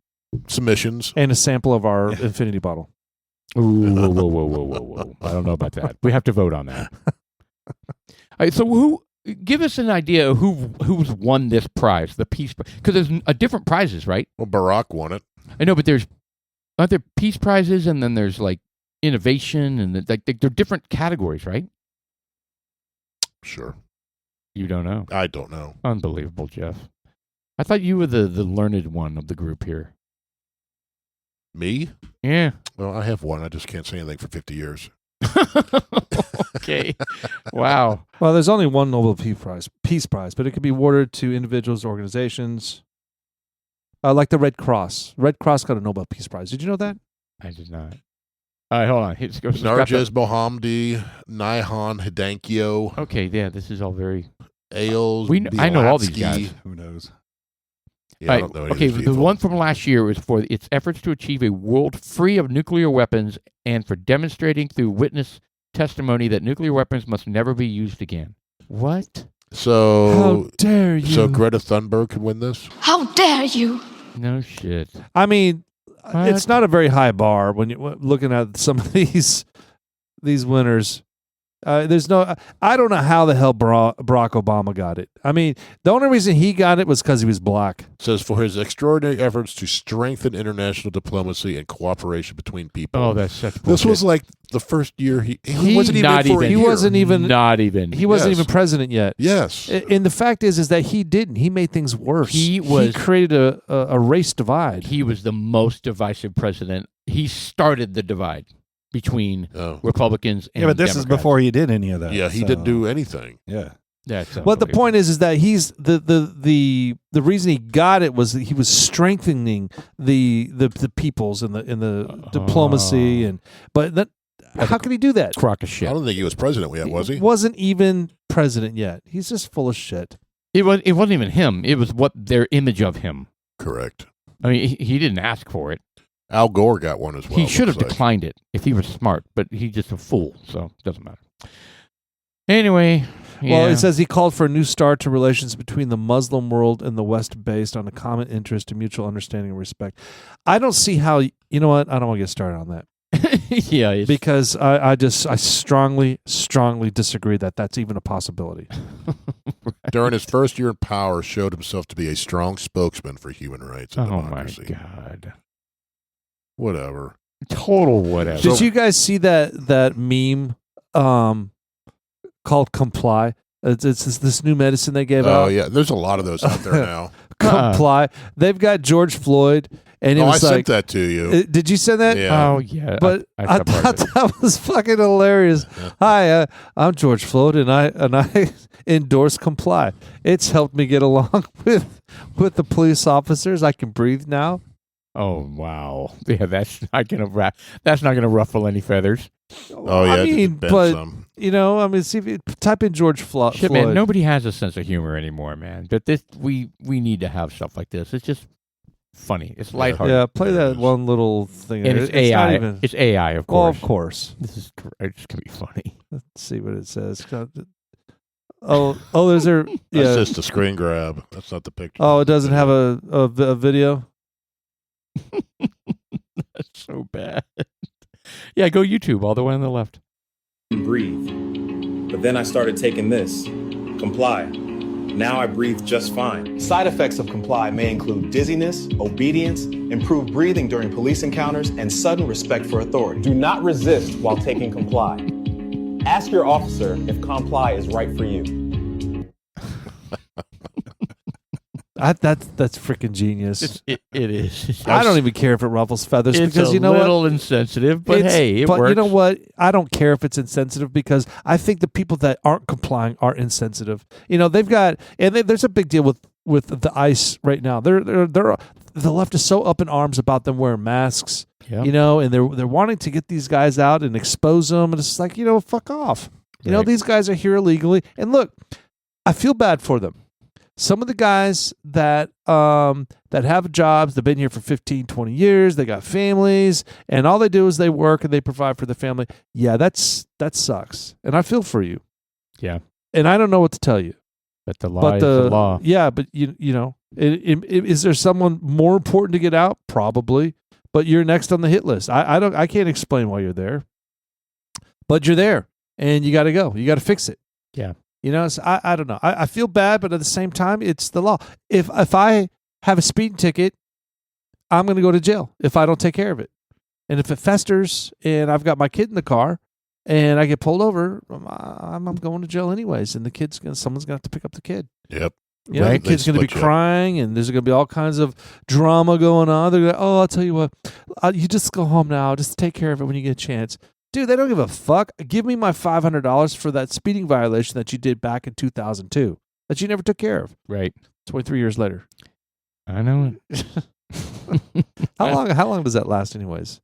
submissions. And a sample of our infinity bottle. Ooh, whoa. I don't know about that. We have to vote on that. All right, so give us an idea of who's won this prize, the Peace Prize. Because there's different prizes, right? Well, Barack won it. I know, but aren't there Peace Prizes, and then there's like innovation, and they're different categories, right? Sure. You don't know. I don't know. Unbelievable, Jeff. I thought you were the learned one of the group here. Me? Yeah. Well, I have one. I just can't say anything for 50 years. Okay. Wow. Well, there's only one Nobel Peace Prize, but it could be awarded to individuals, organizations, like the Red Cross. Red Cross got a Nobel Peace Prize. Did you know that? I did not. All right, hold on. Let's go. Narges Mohammadi, Nihon Hidankyo, Okay, yeah, this is all very. Ailes. I know all these Bielatsky. guys. Who knows? Yeah, I don't know any of okay, these the people. one from last year was for its efforts to achieve a world free of nuclear weapons and for demonstrating through witness testimony that nuclear weapons must never be used again. What? So, How dare you? so Greta Thunberg could win this? How dare you! No shit. I mean, What? it's not a very high bar when you're looking at some of these winners. There's no. I don't know how the hell Barack Obama got it. I mean, the only reason he got it was because he was black. Says for his extraordinary efforts to strengthen international diplomacy and cooperation between people. Oh, that's such bullshit. This was like the first year he wasn't even not in for a even- year. He wasn't even. Not even. He wasn't Yes. even president yet. Yes. And the fact is that he didn't. He made things worse. He created a race divide. He was the most divisive president. He started the divide between Oh. Republicans and Yeah, but this is Democrats. before he did any of that. Yeah, he so- didn't do anything. Yeah. That's Well, the point is that he's the reason he got it was that he was strengthening the peoples and the diplomacy how could he do that? crock of I shit. don't think he was president yet, was he? Wasn't even president yet. He's just full of shit. It wasn't even him. It was what their image of him. Correct. I mean, he didn't ask for it. Al Gore got one as well. He should have looks like. declined it if he was smart, but he's just a fool, so it doesn't matter. Anyway, Well, yeah. it says he called for a new start to relations between the Muslim world and the West based on a common interest and mutual understanding and respect. I don't see how, you know what? I don't want to get started on that. Yeah, it's, because I strongly disagree that that's even a possibility. During his first year in power, showed himself to be a strong spokesman for human rights and oh democracy. my God. Whatever. Total whatever. Did you guys see that meme called Comply? It's this new medicine they gave out. Oh yeah, there's a lot of those out there now. Comply. They've got George Floyd, and it I was sent like, that to you. Did you send that? Yeah. Oh, yeah. But I saw part thought of it. that was fucking hilarious. Hi, I'm George Floyd, and I endorse Comply. It's helped me get along with the police officers. I can breathe now. Oh, wow. Yeah, that's not gonna ruffle any feathers. Oh yeah, I mean, it bent but some. see if you type in George Floyd. Shit, man, nobody has a sense of humor anymore, man. But we need to have stuff like this. It's just funny. It's lighthearted. Yeah, play There it that is. one little thing. And it's not AI. even- It's AI, of well, course. of course. This is it's gonna be funny. Let's see what it says. Oh, there's a That's yeah. just a screen grab. That's not the picture. Oh, it doesn't have a video. That's so bad. Yeah, go YouTube, all the way on the left. Breathe. But then I started taking this, Comply. Now I breathe just fine. Side effects of Comply may include dizziness, obedience, improved breathing during police encounters, and sudden respect for authority. Do not resist while taking Comply. Ask your officer if Comply is right for you. That's freaking genius. It is. I don't even care if it ruffles feathers It's because a you know little what? insensitive, but It's- hey, it but works. you know what? I don't care if it's insensitive because I think the people that aren't complying are insensitive. You know, they've got there's a big deal with the ICE right now. They're the left is so up in arms about them wearing masks. Yeah. You know, and they're wanting to get these guys out and expose them, and it's like, you know, fuck off. You know, Right. these guys are here illegally, and look, I feel bad for them. Some of the guys that have jobs, they've been here for 15, 20 years, they got families, and all they do is they work and they provide for the family. Yeah, that sucks. And I feel for you. Yeah. And I don't know what to tell you. But the law But is the law. Yeah, but you know, is there someone more important to get out? Probably. But you're next on the hit list. I can't explain why you're there. But you're there and you got to go. You got to fix it. Yeah. You know, so I don't know. I feel bad, but at the same time, it's the law. If I have a speeding ticket, I'm going to go to jail if I don't take care of it. And if it festers and I've got my kid in the car and I get pulled over, I'm going to jail anyways. And someone's going to have to pick up the kid. Yep. You know, Right. the kid's going to be They split you up. crying, and there's going to be all kinds of drama going on. They're going to, I'll tell you what, you just go home now. Just take care of it when you get a chance. Dude, they don't give a fuck. Give me my $500 for that speeding violation that you did back in 2002 that you never took care of. Right. 23 years later. I know it. How long does that last anyways?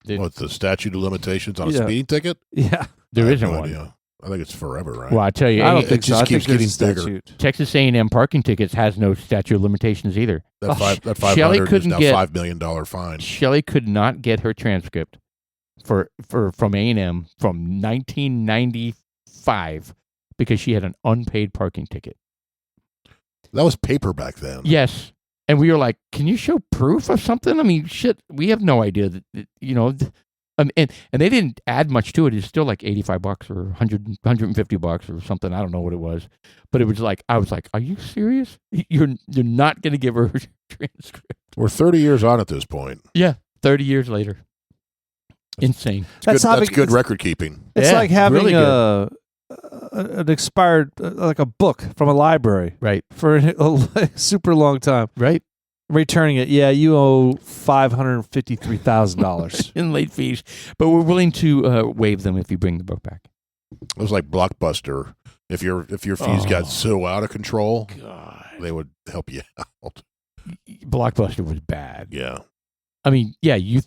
What's the statute of limitations on a Yeah. speeding ticket? Yeah. There I have isn't no one. idea. I think it's forever, right? Well, I tell you, I don't A- think so. just I think keeps there's a getting bigger. statute. Texas A&M parking tickets has no statute of limitations either. That Shelley 500 is couldn't now get- $5 million fine. Shelley could not get her transcript from A&M from 1995 because she had an unpaid parking ticket. That was paper back then. Yes. And we were like, can you show proof of something? I mean, shit, we have no idea that, and they didn't add much to it. It's still like $85 or $150 or something. I don't know what it was, but it was like, I was like, are you serious? You're not going to give her transcript. We're 30 years on at this point. Yeah. 30 years later. Insane. That's having- good record keeping. It's Yeah, like having really an expired, like a book from a library Right. for a super long time. Right. Returning it, yeah, you owe $553,000. In late fees, but we're willing to waive them if you bring the book back. It was like Blockbuster. If your fees got so out of control, God. they would help you out. Blockbuster was bad. Yeah. I mean, yeah, you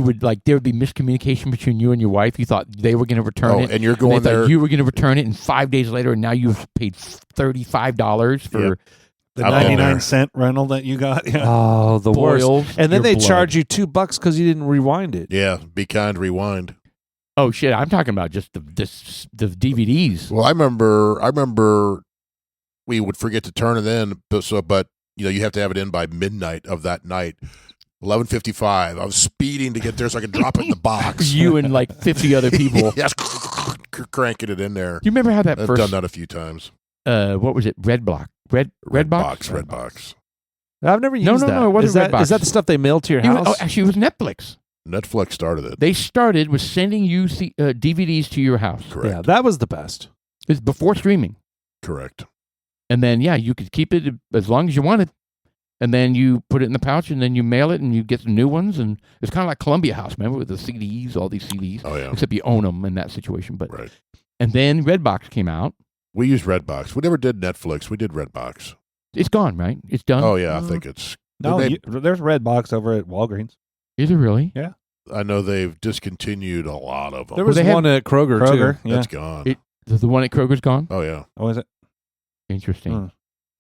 would like there would be miscommunication between you and your wife. You thought they were going to return it, and you're and going they thought there. you were going to return it, and 5 days later, and now you've paid $35 for Yep. The I've been 99-cent rental that you got. Yeah. Oh, the worst. boils. And then your they blood. charge you $2 because you didn't rewind it. Yeah, be kind, rewind. Oh shit! I'm talking about just the DVDs. Well, I remember we would forget to turn it in, but you have to have it in by midnight of that night. 11:55. I was speeding to get there so I could drop it in the box. You and like 50 other people. Yes, cranking it in there. Do you remember how that I've first? done that a few times. What was it? Red box. Red box. I've never used No, that. it wasn't Is that Redbox. is that the stuff they mail to your It was- house? actually, it was Netflix. Netflix started it. They started with sending you DVDs to your house. Correct. Yeah, that was the best. It's before streaming. Correct. And then, you could keep it as long as you wanted. And then you put it in the pouch, and then you mail it, and you get some new ones. And it's kind of like Columbia House, remember, with the CDs, all these CDs. Oh, yeah. Except you own them in that situation. But Right. And then Redbox came out. We used Redbox. We never did Netflix. We did Redbox. It's gone, right? It's done. Oh, yeah. I think it's... No, they- there's Redbox over at Walgreens. Is it really? I know they've discontinued a lot of them. There was they had- one at Kroger, Kroger, too. yeah. That's gone. The one at Kroger's gone? Oh, yeah. Oh, is it? Interesting. Hmm.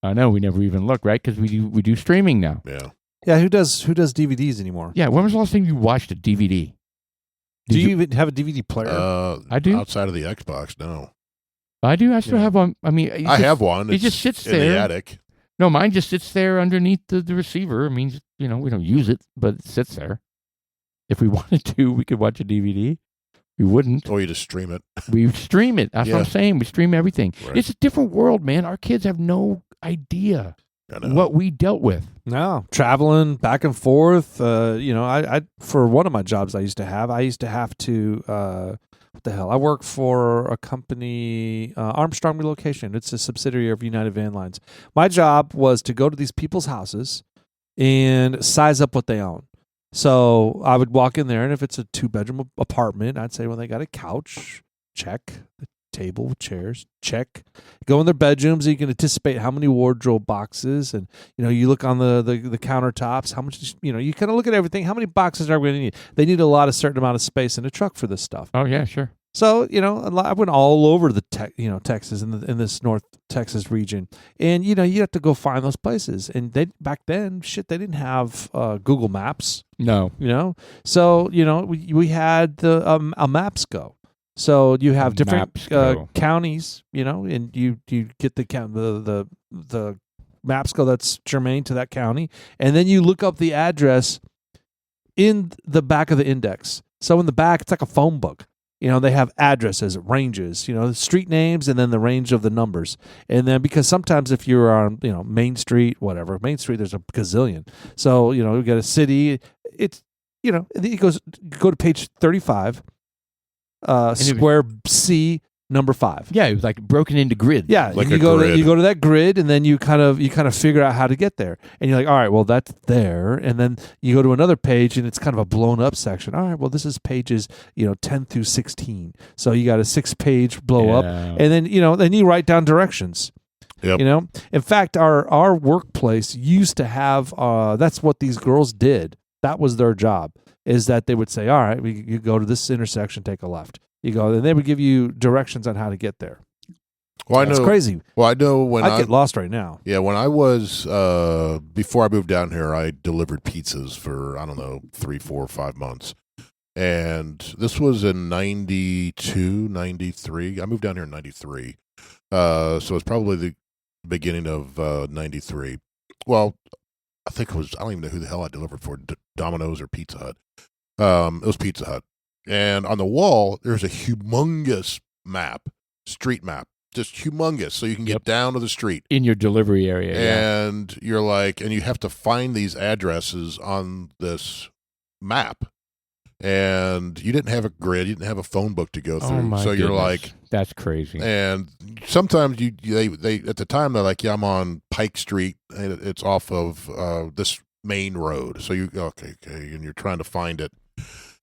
I know. We never even looked, right? Because we do streaming now. Yeah. Yeah, who does DVDs anymore? Yeah. When was the last time you watched a DVD? Do you even have a DVD player? I do. Outside of the Xbox, no. I do. I still Yeah. have one. I mean, I have one. it It's just sits in there. the attic. No, mine just sits there underneath the receiver. I mean, we don't use it, but it sits there. If we wanted to, we could watch a DVD. We wouldn't. Or you just stream it. We stream it. That's what I'm Yeah. saying. We stream everything. Right. It's a different world, man. Our kids have no idea I know. what we dealt with. No, traveling back and forth. I for one of my jobs I used to have to what the hell? I work for a company, Armstrong Relocation. It's a subsidiary of United Van Lines. My job was to go to these people's houses and size up what they own. So I would walk in there, and if it's a 2-bedroom apartment, I'd say, well, they got a couch, check. A table with chairs, check. Go in their bedrooms, and you can anticipate how many wardrobe boxes, and you look on the countertops, how much, you kind of look at everything. How many boxes are we going to need? They need a certain amount of space in a truck for this stuff. Oh yeah, sure. So I went all over the Texas in this North Texas region, and you have to go find those places. And they back then, they didn't have Google Maps. No. So we had the a Maps Go. So you have different Maps Go. counties, and you get the Maps Go that's germane to that county, and then you look up the address in the back of the index. So in the back, it's like a phone book. They have addresses, ranges, street names, and then the range of the numbers. And then because sometimes if you're on, Main Street, Main Street, there's a gazillion. So, we got a city. It's, it goes, go to page 35, square C, number 5. Yeah, it was like broken into grids. Yeah, Like you a go grid. to that grid, and then you kind of figure out how to get there. And you're like, all right, well that's there, and then you go to another page, and it's kind of a blown up section. All right, well this is pages 10 through 16, so you got a 6-page blow up, Yeah. and then then you write down directions. Yep. In fact, our workplace used to have. That's what these girls did. That was their job. Is that they would say, all right, you go to this intersection, take a left. You go, and they would give you directions on how to get there. Well, I That's know. crazy. Well, I know when I'd get lost right now. Yeah, when I was before I moved down here, I delivered pizzas for 3, 4, 5 months, and this was in 92, 93. I moved down here in 93, so it's probably the beginning of 93. Well, I think it was. I don't even know who the hell I delivered for, Domino's or Pizza Hut. It was Pizza Hut, and on the wall there's a humongous map, street map. Just humongous, so you can get down to the street In your delivery area. Yeah. and you're like, and you have to find these addresses on this map, and you didn't have a grid, you didn't have a phone book to go through, Oh my so you're goodness. like, That's crazy. and sometimes they at the time they're like, yeah, I'm on Pike Street, and it's off of this main road, so you okay, and you're trying to find it,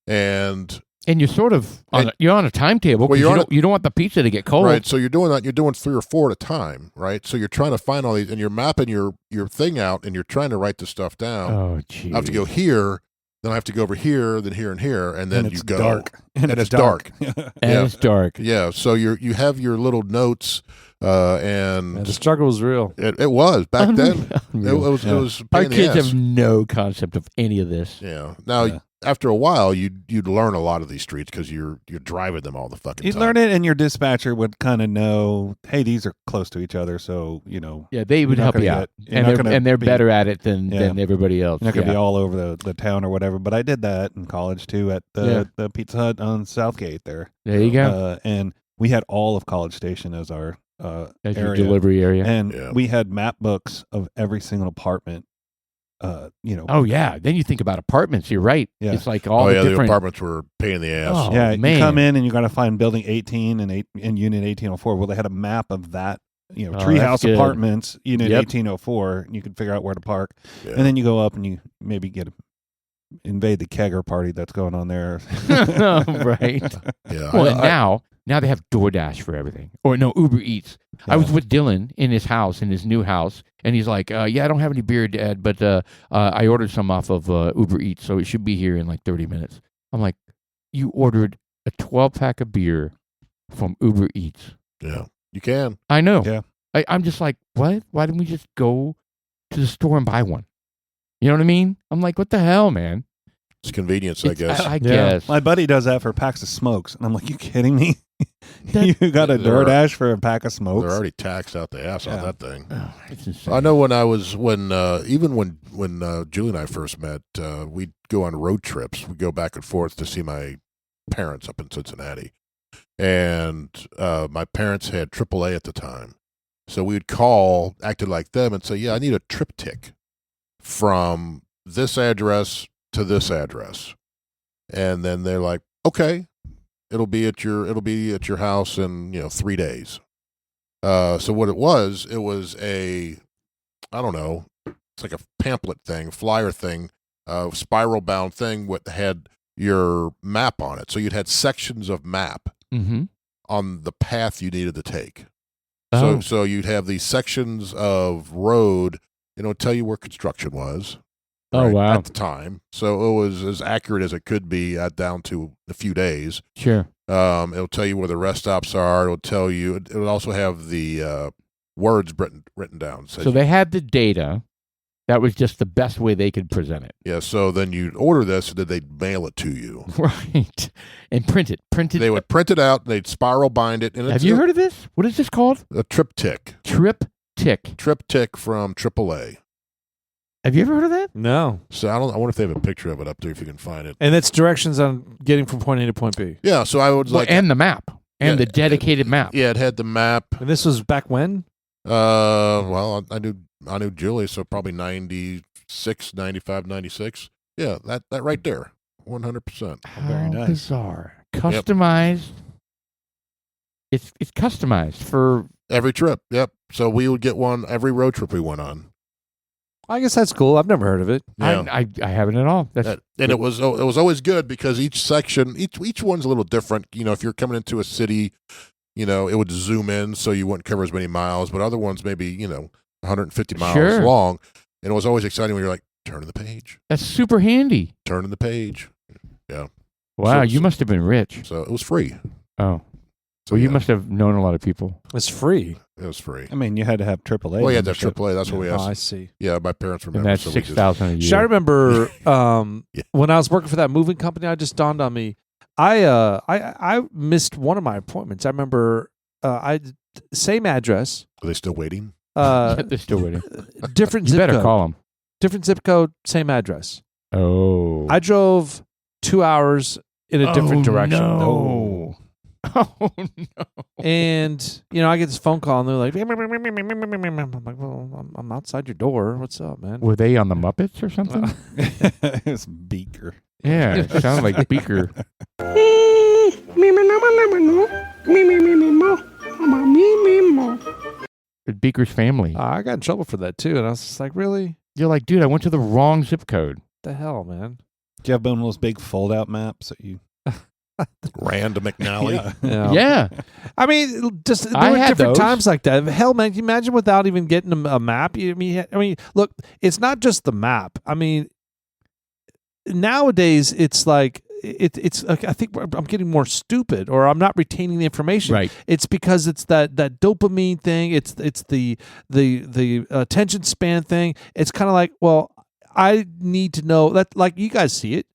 and And you're sort of you're on a timetable Well, because you don't want the pizza to get cold. right, so you're doing that. You're doing 3 or 4 at a time, right? So you're trying to find all these, and you're mapping your thing out, and you're trying to write the stuff down. Oh, geez. I have to go here, then I have to go over here, then here and here, and then And you it's go. dark. And it's dark. And yeah. it's dark. Yeah, so you have your little notes, and Yeah, the struggle was real. it was back then. It Unreal. was it was a pain Our in the kids ass. have no concept of any of this. Yeah. Now Yeah. after a while, you'd learn a lot of these streets because you're driving them all the fucking You'd time. learn it, and your dispatcher would kind of know, hey, these are close to each other, so Yeah, they would You're not help you gonna out, get- you're not gonna and they're be- better at it than Yeah. everybody else. you're not going to Yeah. be all over the town or whatever. But I did that in college too at the Pizza Hut on Southgate there. There you go. And we had all of College Station as our As your area. delivery area. And Yeah. we had map books of every single apartment. Oh yeah. Then you think about apartments. You're right. Yeah. It's like all Oh the yeah, the different. apartments were a pain in the ass. Oh, yeah, man. you come in and you got to find building 18 and unit 1804. Well, they had a map of that. Oh, Treehouse that's good. Apartments, unit Yep. 1804, and you can figure out where to park. Yeah. And then you go up and you maybe invade the kegger party that's going on there. Right. Yeah. Well, and now they have DoorDash for everything, or no, Uber Eats. I was with Dylan in his house, in his new house, and he's like, "Yeah, I don't have any beer, Dad, but I ordered some off of Uber Eats, so it should be here in like 30 minutes." I'm like, "You ordered a 12-pack of beer from Uber Eats?" Yeah. You can. I know. Yeah. I'm just like, what? Why didn't we just go to the store and buy one? You know what I mean? I'm like, what the hell, man? It's convenience, I guess. I guess. My buddy does that for packs of smokes, and I'm like, "You kidding me? That- You got a They're- DoorDash for a pack of smokes?" They're already taxed out the ass on Yeah. that thing. Oh, it's insane. I know when Julie and I first met, we'd go on road trips. We'd go back and forth to see my parents up in Cincinnati. And my parents had AAA at the time. So we would call, acted like them, and say, "Yeah, I need a triptych from this address to this address." And then they're like, "Okay, it'll be at your house in 3 days." So what it was a, I don't know, it's like a pamphlet thing, flyer thing, spiral bound thing that had your map on it. So you'd had sections of map Mm-hmm. on the path you needed to take. Oh. So you'd have these sections of road, tell you where construction was. Oh, wow. At the time. So it was as accurate as it could be down to a few days. Sure. It'll tell you where the rest stops are. It'll tell you. It'll also have the words written down. So they had the data. That was just the best way they could present it. Yeah. So then you'd order this, and then they'd mail it to you. Right. And print it. They would print it out. They'd spiral bind it. And Have you heard of this? What is this called? a triptych? Triptych. Triptych from AAA. Have you ever heard of that? No. So I wonder if they have a picture of it up there if you can find it. And it's directions on getting from point A to point B. Yeah. So I was Well, like, and the map. And Yeah, the dedicated map. yeah, it had the map. And this was back when? Well, I knew Julie, so probably 96, 95, 96. Yeah, that right there, 100%. How Very nice. bizarre. Customized. It's customized for. Every trip, yep. So we would get one every road trip we went on. I guess that's cool. I've never heard of it. Yeah. I haven't at all. That's And it was always good because each section, each one's a little different. If you're coming into a city, it would zoom in so you wouldn't cover as many miles. But other ones maybe 150 miles Sure. long, and it was always exciting when you're like, turn in the page, that's super handy. turn in the page. Wow, So- you must have been rich. So it was free. Oh, So well, you yeah, must have known a lot of people. It's free. It was free. I mean, you had to have AAA. Well, yeah, that's membership. AAA. That's what we Oh, asked. I see. Yeah, my parents And remember. that's so we just- 6,000 a year. I remember Yeah. when I was working for that moving company, it just dawned on me. I missed one of my appointments. I remember same address, Are they still waiting? They're still waiting. different You zip better code. call them. Different zip code, same address. Oh, I drove 2 hours in a different direction. No. Oh no! And I get this phone call and they're like, I'm like, well, I'm outside your door. What's up, man? Were they on the Muppets or something? It's Beaker. Yeah, it sounded like Beaker. Beaker's family. I got in trouble for that too, and I was just like, really? You're like, dude, I went to the wrong zip code. The hell, man? Do you have one of those big fold-out maps that you? Random McNally. Yeah. Yeah. I mean, just there I were had different those. times like that. Hell, man, can you imagine without even getting a map? I mean, look, it's not just the map. I mean, nowadays it's like it's like I think I'm getting more stupid, or I'm not retaining the information. Right. It's because it's that dopamine thing. It's the attention span thing. It's kind of like, well, I need to know that, like you guys see it.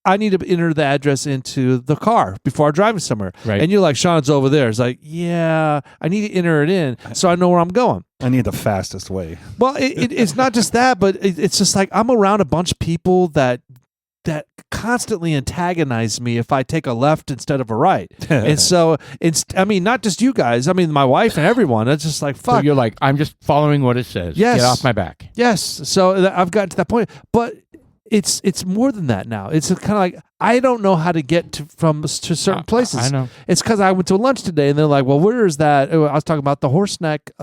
I need to enter the address into the car before I'm driving somewhere. Right. And you're like, Sean, it's over there. It's like, yeah, I need to enter it in so I know where I'm going. I need the fastest way. Well, it's not just that, but it's just like I'm around a bunch of people that constantly antagonize me if I take a left instead of a right. And so not just you guys. I mean, my wife and everyone. It's just like, fuck. So you're like, I'm just following what it says. Yes. Get off my back. Yes. So I've gotten to that point, but it's more than that now. It's kind of like I don't know how to get to certain places. I know. It's because I went to lunch today, and they're like, "Well, where is that?" I was talking about the Horseneck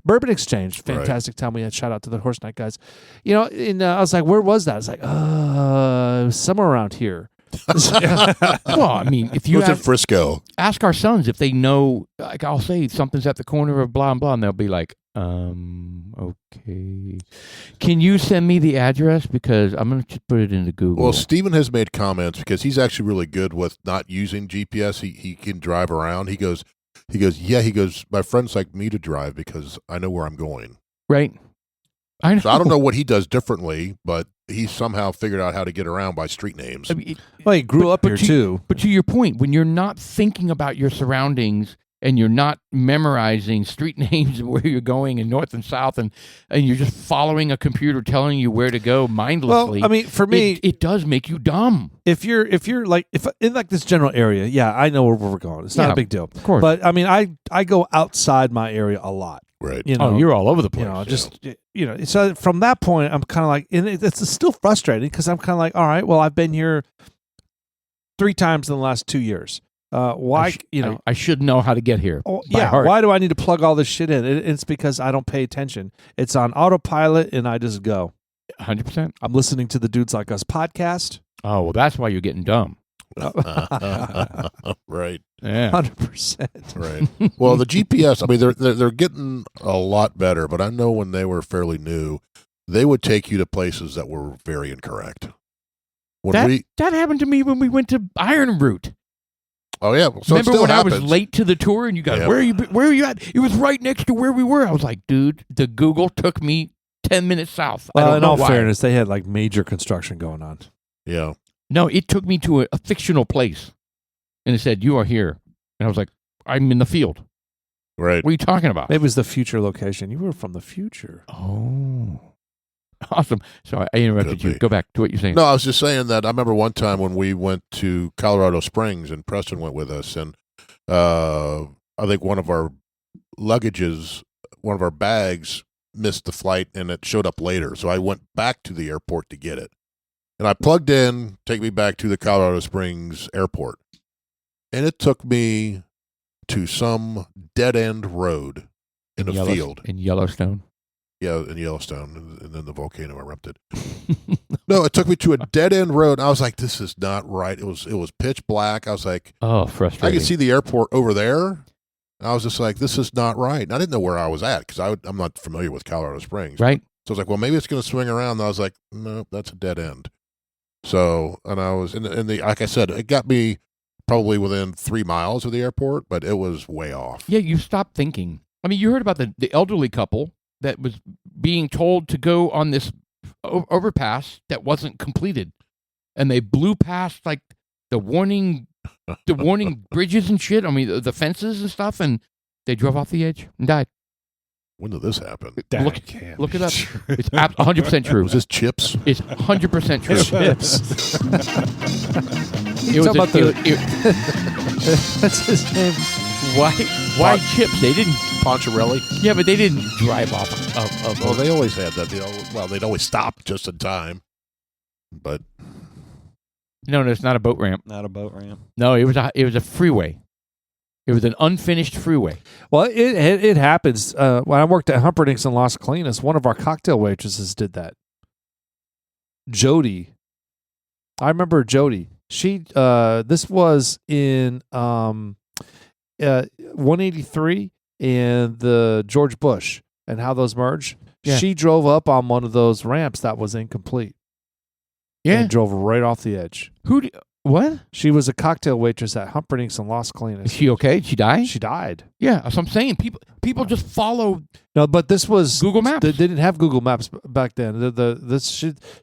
Bourbon Exchange. Fantastic time we had. Shout out to the Horseneck guys. And I was like, "Where was that?" I was like, somewhere around here." Well, I mean, if you It was in Frisco. ask our sons if they know, like I'll say something's at the corner of blah and blah, and they'll be like, okay. Can you send me the address? Because I'm going to just put it into Google. Well, Steven has made comments because he's actually really good with not using GPS. He can drive around. He goes, my friends like me to drive because I know where I'm going. Right. I know. So I don't know what he does differently, but he somehow figured out how to get around by street names. I mean, Well, he grew up here too. But to your point, when you're not thinking about your surroundings and you're not memorizing street names and where you're going and north and south, and you're just following a computer telling you where to go mindlessly. Well, I mean, for me, it does make you dumb. if you're like if in like this general area, yeah, I know where we're going. It's not Yeah, a big deal. Of course. But I mean, I go outside my area a lot. Right. You're all over the place. So from that point, I'm kind of like, and it's still frustrating because I'm kind of like, all right, well, I've been here 3 times in the last 2 years. Why, I should know how to get here. Oh, by heart. why do I need to plug all this shit in? It's because I don't pay attention. It's on autopilot, and I just go. 100%. I'm listening to the Dudes Like Us podcast. Oh, well, that's why you're getting dumb. Right. Yeah. 100%. Right. Well, the GPS, I mean, they're getting a lot better, but I know when they were fairly new, they would take you to places that were very incorrect. That happened to me when we went to Iron Route. Oh yeah. So remember when happens. I was late to the tour and you guys, where are you at? It was right next to where we were. I was like, dude, the Google took me 10 minutes south. Well, I don't in know all why. fairness, they had like major construction going on. Yeah. No, it took me to a fictional place. And it said, you are here. And I was like, I'm in the field. Right. What are you talking about? Maybe it was the future location. You were from the future. Oh. Awesome. Sorry, I interrupted you. Go back to what you're saying. No, I was just saying that I remember one time when we went to Colorado Springs and Preston went with us, and I think one of our bags missed the flight and it showed up later. So I went back to the airport to get it. And I plugged in, take me back to the Colorado Springs airport. And it took me to some dead-end road in a field. In Yellowstone? Yeah, in Yellowstone, and then the volcano erupted. No, it took me to a dead-end road, and I was like, this is not right. It was pitch black. I was like, oh, frustrating. I could see the airport over there. And I was just like, this is not right. And I didn't know where I was at because I'm not familiar with Colorado Springs. Right. So I was like, well, maybe it's going to swing around. And I was like, no, that's a dead end. So, and I was in the like I said, it got me probably within 3 miles of the airport, but it was way off. Yeah, you stopped thinking. I mean, you heard about the elderly couple that was being told to go on this overpass that wasn't completed, and they blew past like the warning bridges and shit. I mean, the fences and stuff, and they drove off the edge and died. When did this happen? Look it up. It's 100% true. Was this Chips? It's 100% true. Chips. It was That's his name. Why Chips? They didn't. Poncherelli? Yeah, but they didn't drive off of Well, they always had that. They'd always stop just in time. But No, it's not a boat ramp. Not a boat ramp. No, it was a freeway. It was an unfinished freeway. Well, it happens. When I worked at Humperdinck's in Las Colinas, one of our cocktail waitresses did that. Jody. I remember Jody. She this was in 183 and the George Bush and how those merged. Yeah. She drove up on one of those ramps that was incomplete. Yeah. And drove right off the edge. What? She was a cocktail waitress at Humperdinck's and Los Is Colinas. she okay? Did she die? She died. Yeah, that's what I'm saying. People just follow No, but this was Google Maps. They didn't have Google Maps back then.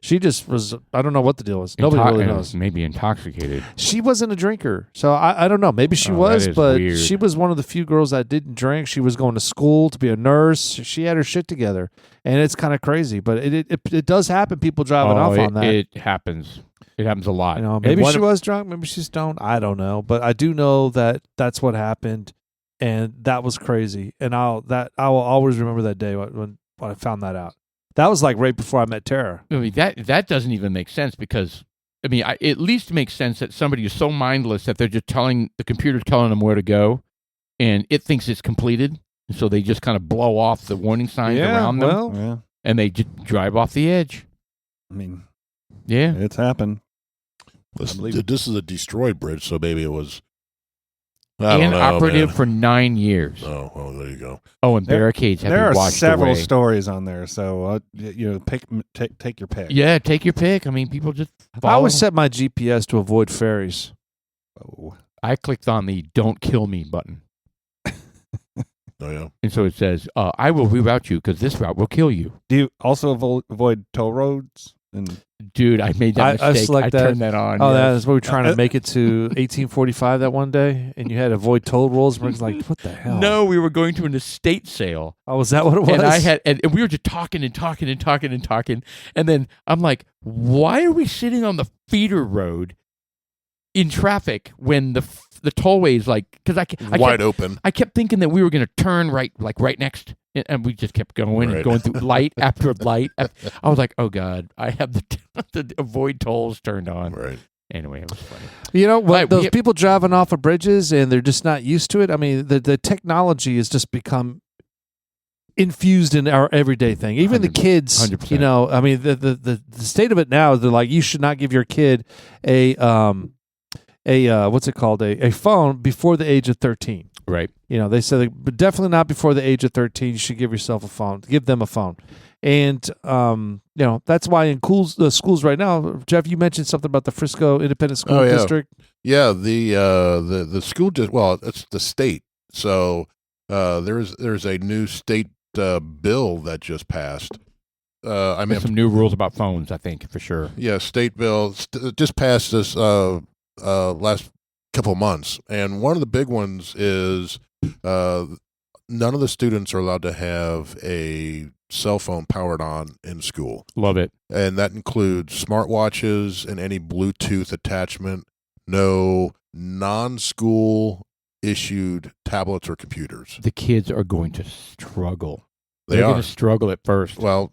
She just was. I don't know what the deal was. Nobody really knows. Maybe intoxicated. She wasn't a drinker, so I don't know. Maybe she Oh, was, that is but weird. she was one of the few girls that didn't drink. She was going to school to be a nurse. She had her shit together, and it's kind of crazy. But it does happen. People driving off on that. It happens. It happens a lot. You know, And maybe one she of- was drunk, maybe she's stoned. I don't know, but I do know that that's what happened, and that was crazy. And I will always remember that day when I found that out. That was like right before I met Tara. I mean, that doesn't even make sense because, I mean, it at least makes sense that somebody is so mindless that they're just the computer's telling them where to go, and it thinks it's completed, and so they just kind of blow off the warning signs around them, well, Yeah. and they just drive off the edge. I mean, Yeah. it's happened. This is a destroyed bridge, so maybe it was I don't Inoperative know, for 9 years. man. Oh, well, there you go. Oh, and There- barricades have There been are washed several away. stories on there, so take your pick. Yeah, take your pick. I mean, people just I follow. always set my GPS to avoid ferries. Oh. I clicked on the "Don't kill me" button, Oh yeah. and so it says, "I will reroute you because this route will kill you." Do you also avoid toll roads? And Dude, I made that I mistake. select I that. turned that on. Oh, yes. that's what we were trying to make it to 1845 that one day, and you had to avoid toll rolls. We're like, what the hell? No, we were going to an estate sale. Oh, was that what it was? And I had, and we were just talking, and then I'm like, "Why are we sitting on the feeder road in traffic when the tollway is like?" Because Wide open. I kept thinking that we were going to turn right next, and we just kept going and Right. going through light after light. I was like, "Oh God, I have the avoid tolls turned on." Right. Anyway, it was funny. You know, Right, those we- people driving off of bridges and they're just not used to it. I mean, the technology has just become infused in our everyday thing. Even the 100%. kids, 100%. you know, I mean, the state of it now is they're like, you should not give your kid a what's it called, a phone before the age of 13. Right. You know, they said, but definitely not before the age of 13. You should give yourself a phone. Give them a phone. And, you know, that's why in schools right now, Jeff, you mentioned something about the Frisco Independent School Oh, yeah. District. Yeah, the school well, it's the state. So there's a new state bill that just passed. I mean, There's some new rules about phones, I think, for sure. yeah, state bill just passed this last couple of months, and one of the big ones is none of the students are allowed to have a cell phone powered on in school, Love it. and that includes smartwatches and any Bluetooth attachment. No non-school issued tablets or computers. The kids are going to struggle. They They're are. going to struggle at first. Well,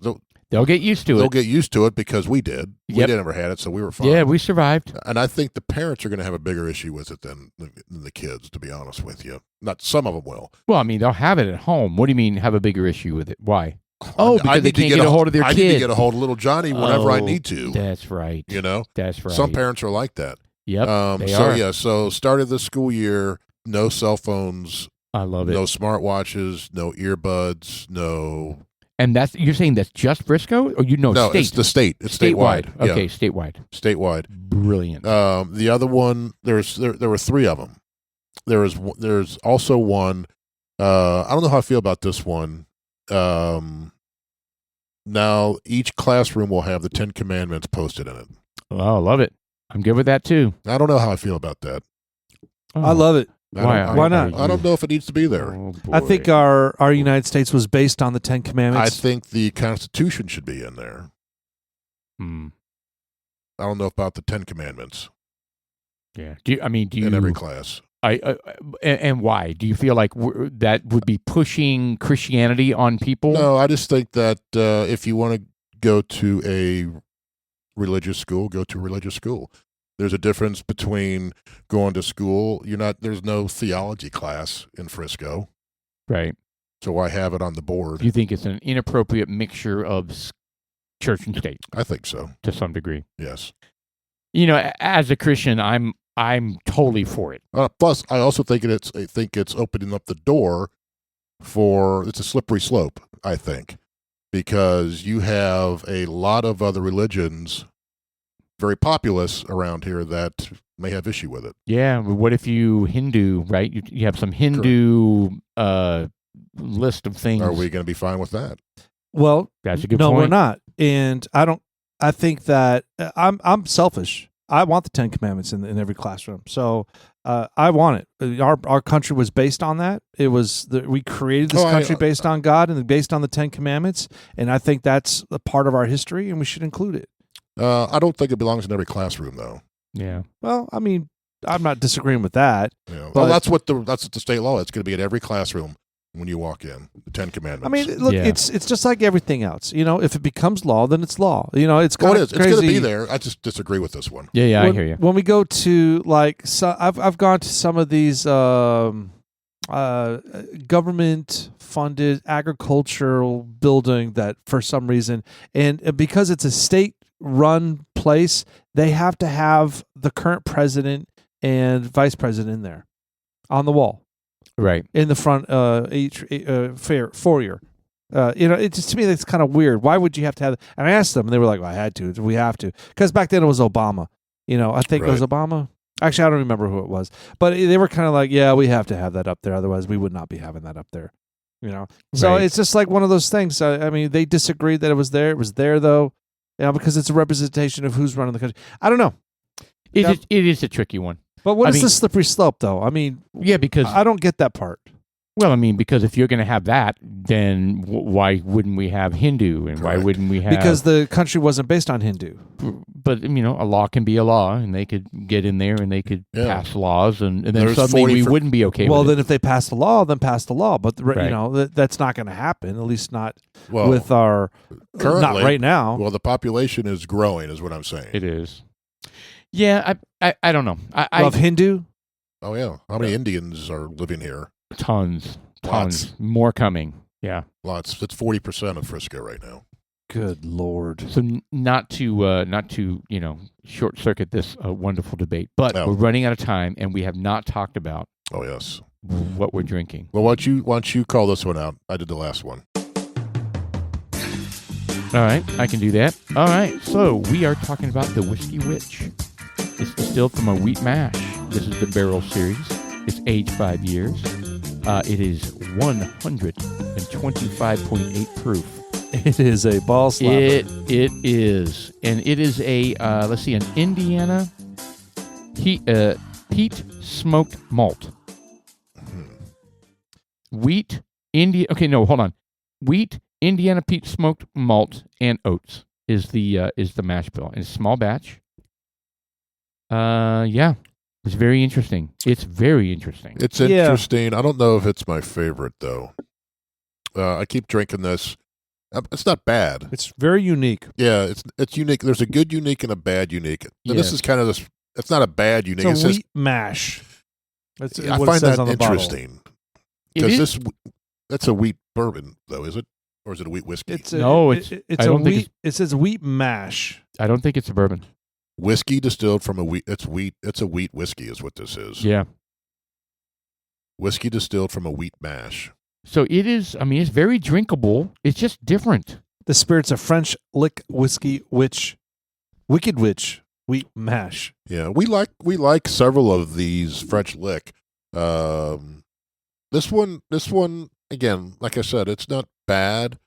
They'll get used to they'll it. get used to it because we did. We Yep. never had it, so we were fine. Yeah, we survived. And I think the parents are going to have a bigger issue with it than the kids, to be honest with you. Not some of them will. Well, I mean, they'll have it at home. What do you mean have a bigger issue with it? Why? Oh, because I they need to can't get a hold of their I kid. need to get a hold of little Johnny whenever I Oh, need to. That's right. You know, That's right. some parents are like that. Yep. They so are. yeah, so started the school year, no cell phones, I love it. no smartwatches, no earbuds, no. And you're saying that's just Frisco, or No, state? it's the state. It's statewide. Okay, Yeah, statewide. statewide. Brilliant. The other one, there were three of them. There's also one. I don't know how I feel about this one. Now each classroom will have the 10 Commandments posted in it. Oh, love it. I'm good with that too. I don't know how I feel about that. I love it. Why not? I don't know if it needs to be there. Oh, I think boy. our United States was based on the Ten I Commandments. think the Constitution should be in there. Hmm. I don't know about the 10 Commandments Yeah. Do you? in every class. And why? Do you feel like that would be pushing Christianity on people? No, I just think that if you want to go to a religious school, go to a religious school. There's a difference between going to school. There's no theology class in Frisco, Right. so why have it on the board? You think it's an inappropriate mixture of church and state I think so. to some degree. Yes. You know, as a Christian, I'm totally for it. Plus, I also think it's opening up the door for it's a slippery slope. I think because you have a lot of other religions very populous around here that may have issue with it. Yeah. But what if you Hindu, right? You have some Hindu list of things. Are we going to be fine with that? Well, That's a good no, point. we're not. And I think that I'm selfish. I want the 10 Commandments in every classroom. So I want it. Our country was based on that. It was we created this country based on God and based on the 10 Commandments. And I think that's a part of our history, and we should include it. I don't think it belongs in every classroom, though. Yeah. Well, I mean, I'm not disagreeing with that. Well, that's what the state law. It's going to be in every classroom when you walk in. The 10 Commandments. I mean, look, it's just like everything else. If it becomes law, then it's law. It's well, kind it of is. It's going to crazy. be there. I just disagree with this one. Yeah, I hear you. When we go to I've gone to some of these government funded agricultural building that for some reason, and because it's a state run place, they have to have the current president and vice president in there on the wall. Right. In the front foyer. It just, to me, that's kind of weird. Why would you have to have? And I asked them, and they were like, well, I had to. We have to. Because back then it was Obama. I think it was Obama. Actually, I don't remember who it was. But they were kind of like, yeah, we have to have that up there. Otherwise, we would not be having that up there. So it's just like one of those things. I mean, they disagreed that it was there. It was there, though, because it's a representation of who's running the country. I don't know. It is a tricky one. But what is the slippery slope, though? I mean, yeah, because I don't get that part. Well, I mean, because if you're going to have that, then why wouldn't we have Hindu, and why wouldn't we have? Because the country wasn't based on Hindu. But a law can be a law, and they could get in there and they could pass laws, and then suddenly we wouldn't be okay. Well, with then it. if they pass the law, then pass the law. But that's not going to happen. At least not with our currently, not right now. Well, the population is growing, is what I'm saying. It is. Yeah, I don't know. Of Hindu? Oh yeah, how many Indians are living here? Tons, Lots. More coming. Yeah, lots. It's 40% of Frisco right now. Good Lord! So not to short circuit this wonderful debate, but we're running out of time, and we have not talked about. Oh yes. What we're drinking. Well, why don't you call this one out? I did the last one. All right, I can do that. All right, so we are talking about the Whiskey Witch. It's distilled from a wheat mash. This is the barrel series. It's aged 5 years. It is 125.8 proof. It is a ball slapper. It is, and it is a an Indiana peat smoked malt. Wheat hold on. Wheat, Indiana peat smoked malt, and oats is the mash bill. And it's a small batch. It's very interesting. It's very interesting. It's interesting. I don't know if it's my favorite though. I keep drinking this. It's not bad. It's very unique. Yeah, it's unique. There's a good unique and a bad unique. And this is kind of this. It's not a bad unique. It's a wheat mash. I find that interesting because that's a wheat bourbon though, is it? Or is it a wheat whiskey? It's a wheat. It says wheat mash. I don't think it's a bourbon. Whiskey distilled from a wheat. It's wheat. It's a wheat whiskey, is what this is. Yeah. Whiskey distilled from a wheat mash. So it is. I mean, it's very drinkable. It's just different. The spirit's a French lick whiskey, wicked witch wheat mash. Yeah, we like several of these French lick. This one again, like I said, it's not bad.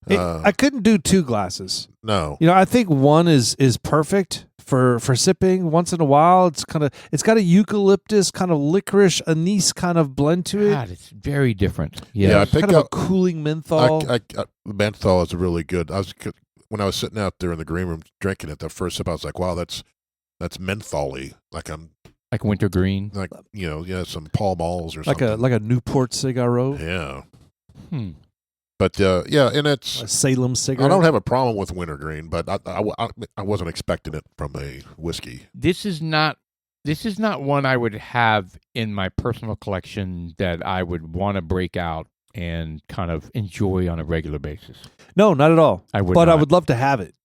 I couldn't do 2 glasses. No, I think one is perfect for sipping once in a while. It's got a eucalyptus kind of licorice anise kind of blend to it. God, it's very different. Yeah, I pick kind of up a cooling menthol. Menthol is really good. When I was sitting out there in the green room drinking it, the first sip I was like, wow, that's mentholy. Like wintergreen. Like some Pall Malls or something. Like a Newport cigarro. Yeah. But and it's a Salem cigarette. I don't have a problem with wintergreen, but I wasn't expecting it from a whiskey. This is not one I would have in my personal collection that I would want to break out and kind of enjoy on a regular basis. No, not at all. I would love to have it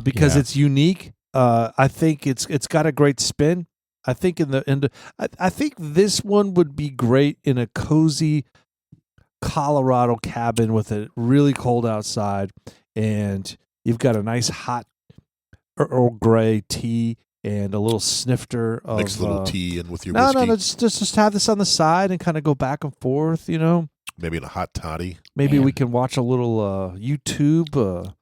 because it's unique. I think it's got a great spin. I think I think this one would be great in a cozy Colorado cabin with it really cold outside, and you've got a nice hot Earl Grey tea and a little snifter of Mix a little tea in with your no, whiskey. no, just have this on the side and kind of go back and forth. Maybe in a hot toddy Maybe Man. we can watch a little YouTube.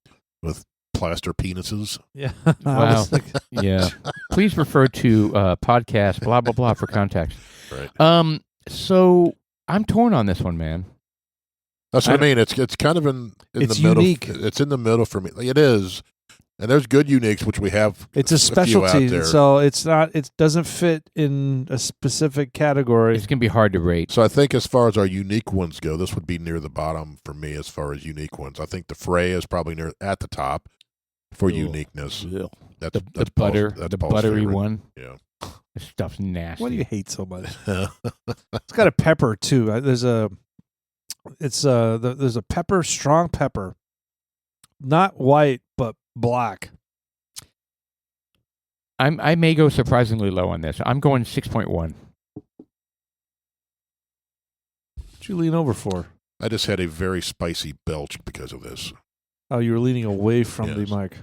with plaster penises. Yeah. Wow. Yeah. Please refer to podcast blah blah blah for context. Right. So I'm torn on this one, man. That's what I mean. It's kind of in It's the middle. unique. It's in the middle for me. It is. And there's good uniques, which we have. It's a few specialty, out there. so it's not. It doesn't fit in a specific category. It's gonna be hard to rate. So I think as far as our unique ones go, this would be near the bottom for me as far as unique ones. I think the Frey is probably near at the top for uniqueness. That's The that's butter, Paul's, that's the Paul's buttery favorite. one. Yeah. This stuff's nasty. What do you hate so much? It's got a pepper too. There's a pepper, strong pepper, not white but black. I may go surprisingly low on this. I'm going 6.1. What'd you lean over for? I just had a very spicy belch because of this. Oh, you were leaning away from Yes. the mic.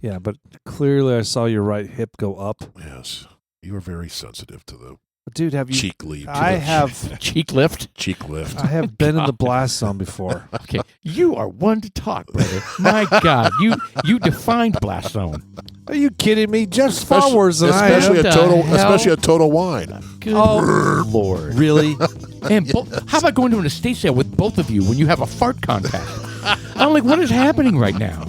Yeah, but clearly I saw your right hip go up. Yes. You are very sensitive to the Dude, have you? cheek lead. I have. Cheek lift. cheek lift. I have been in the blast zone before. Okay, you are one to talk, brother. My God, you defined blast zone. Are you kidding me? Just Especially- followers than I especially am. a What total, the hell? especially a total wine. Good Oh. Lord. Really? And how about going to an estate sale with both of you when you have a fart contest? I'm like, what is happening right now?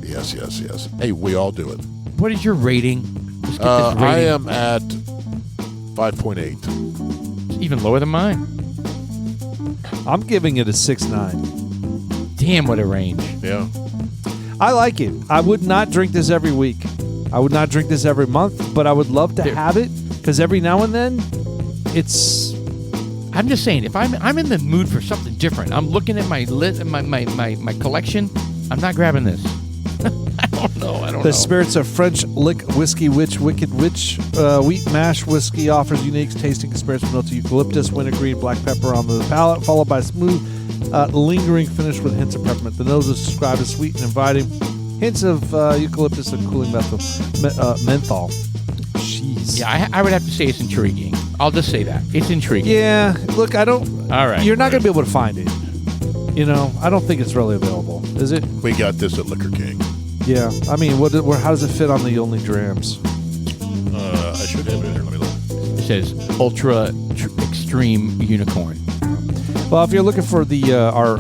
Yes, yes, yes. Hey, we all do it. What is your rating? Let's get this rating. I am at 5.8. Even lower than mine. I'm giving it a 6.9. Damn, what a range. Yeah. I like it. I would not drink this every week. I would not drink this every month, but I would love to Dude. have it because every now and then, it's. I'm just saying, if I'm in the mood for something different, I'm looking at my list, my collection. I'm not grabbing this. I don't know. The spirits of French Lick Whiskey Witch Wicked Witch Wheat Mash Whiskey offers unique tasting experience with notes of eucalyptus, wintergreen, black pepper on the palate, followed by a smooth, lingering finish with hints of peppermint. The nose is described as sweet and inviting, hints of eucalyptus and cooling menthol. Jeez. Yeah, I would have to say it's intriguing. I'll just say that. It's intriguing. Yeah. Look, I don't. All right. You're not going to be able to find it. I don't think it's really available. Is it? We got this at Liquor King. Yeah. I mean, how does it fit on the Only Drams? I should have it here. Let me look. It says ultra extreme unicorn. Well, if you're looking for the our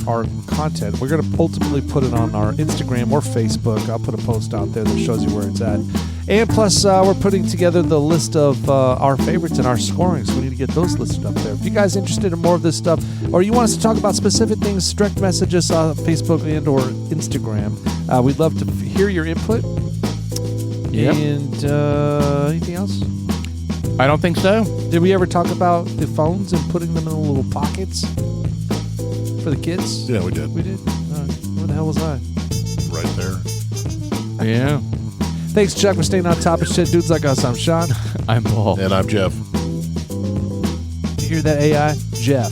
content, we're going to ultimately put it on our Instagram or Facebook. I'll put a post out there that shows you where it's at. And plus, we're putting together the list of our favorites and our scoring, so we need to get those listed up there. If you guys are interested in more of this stuff, or you want us to talk about specific things, direct message us on Facebook and or Instagram. We'd love to hear your input. Yep. And anything else? I don't think so. Did we ever talk about the phones and putting them in the little pockets for the kids? Yeah, we did. We did? All right. Where the hell was I? Right there. Yeah. Thanks, Chuck, for staying on top of shit. Dudes like us, I'm Sean. I'm Paul. And I'm Jeff. You hear that, AI? Jeff.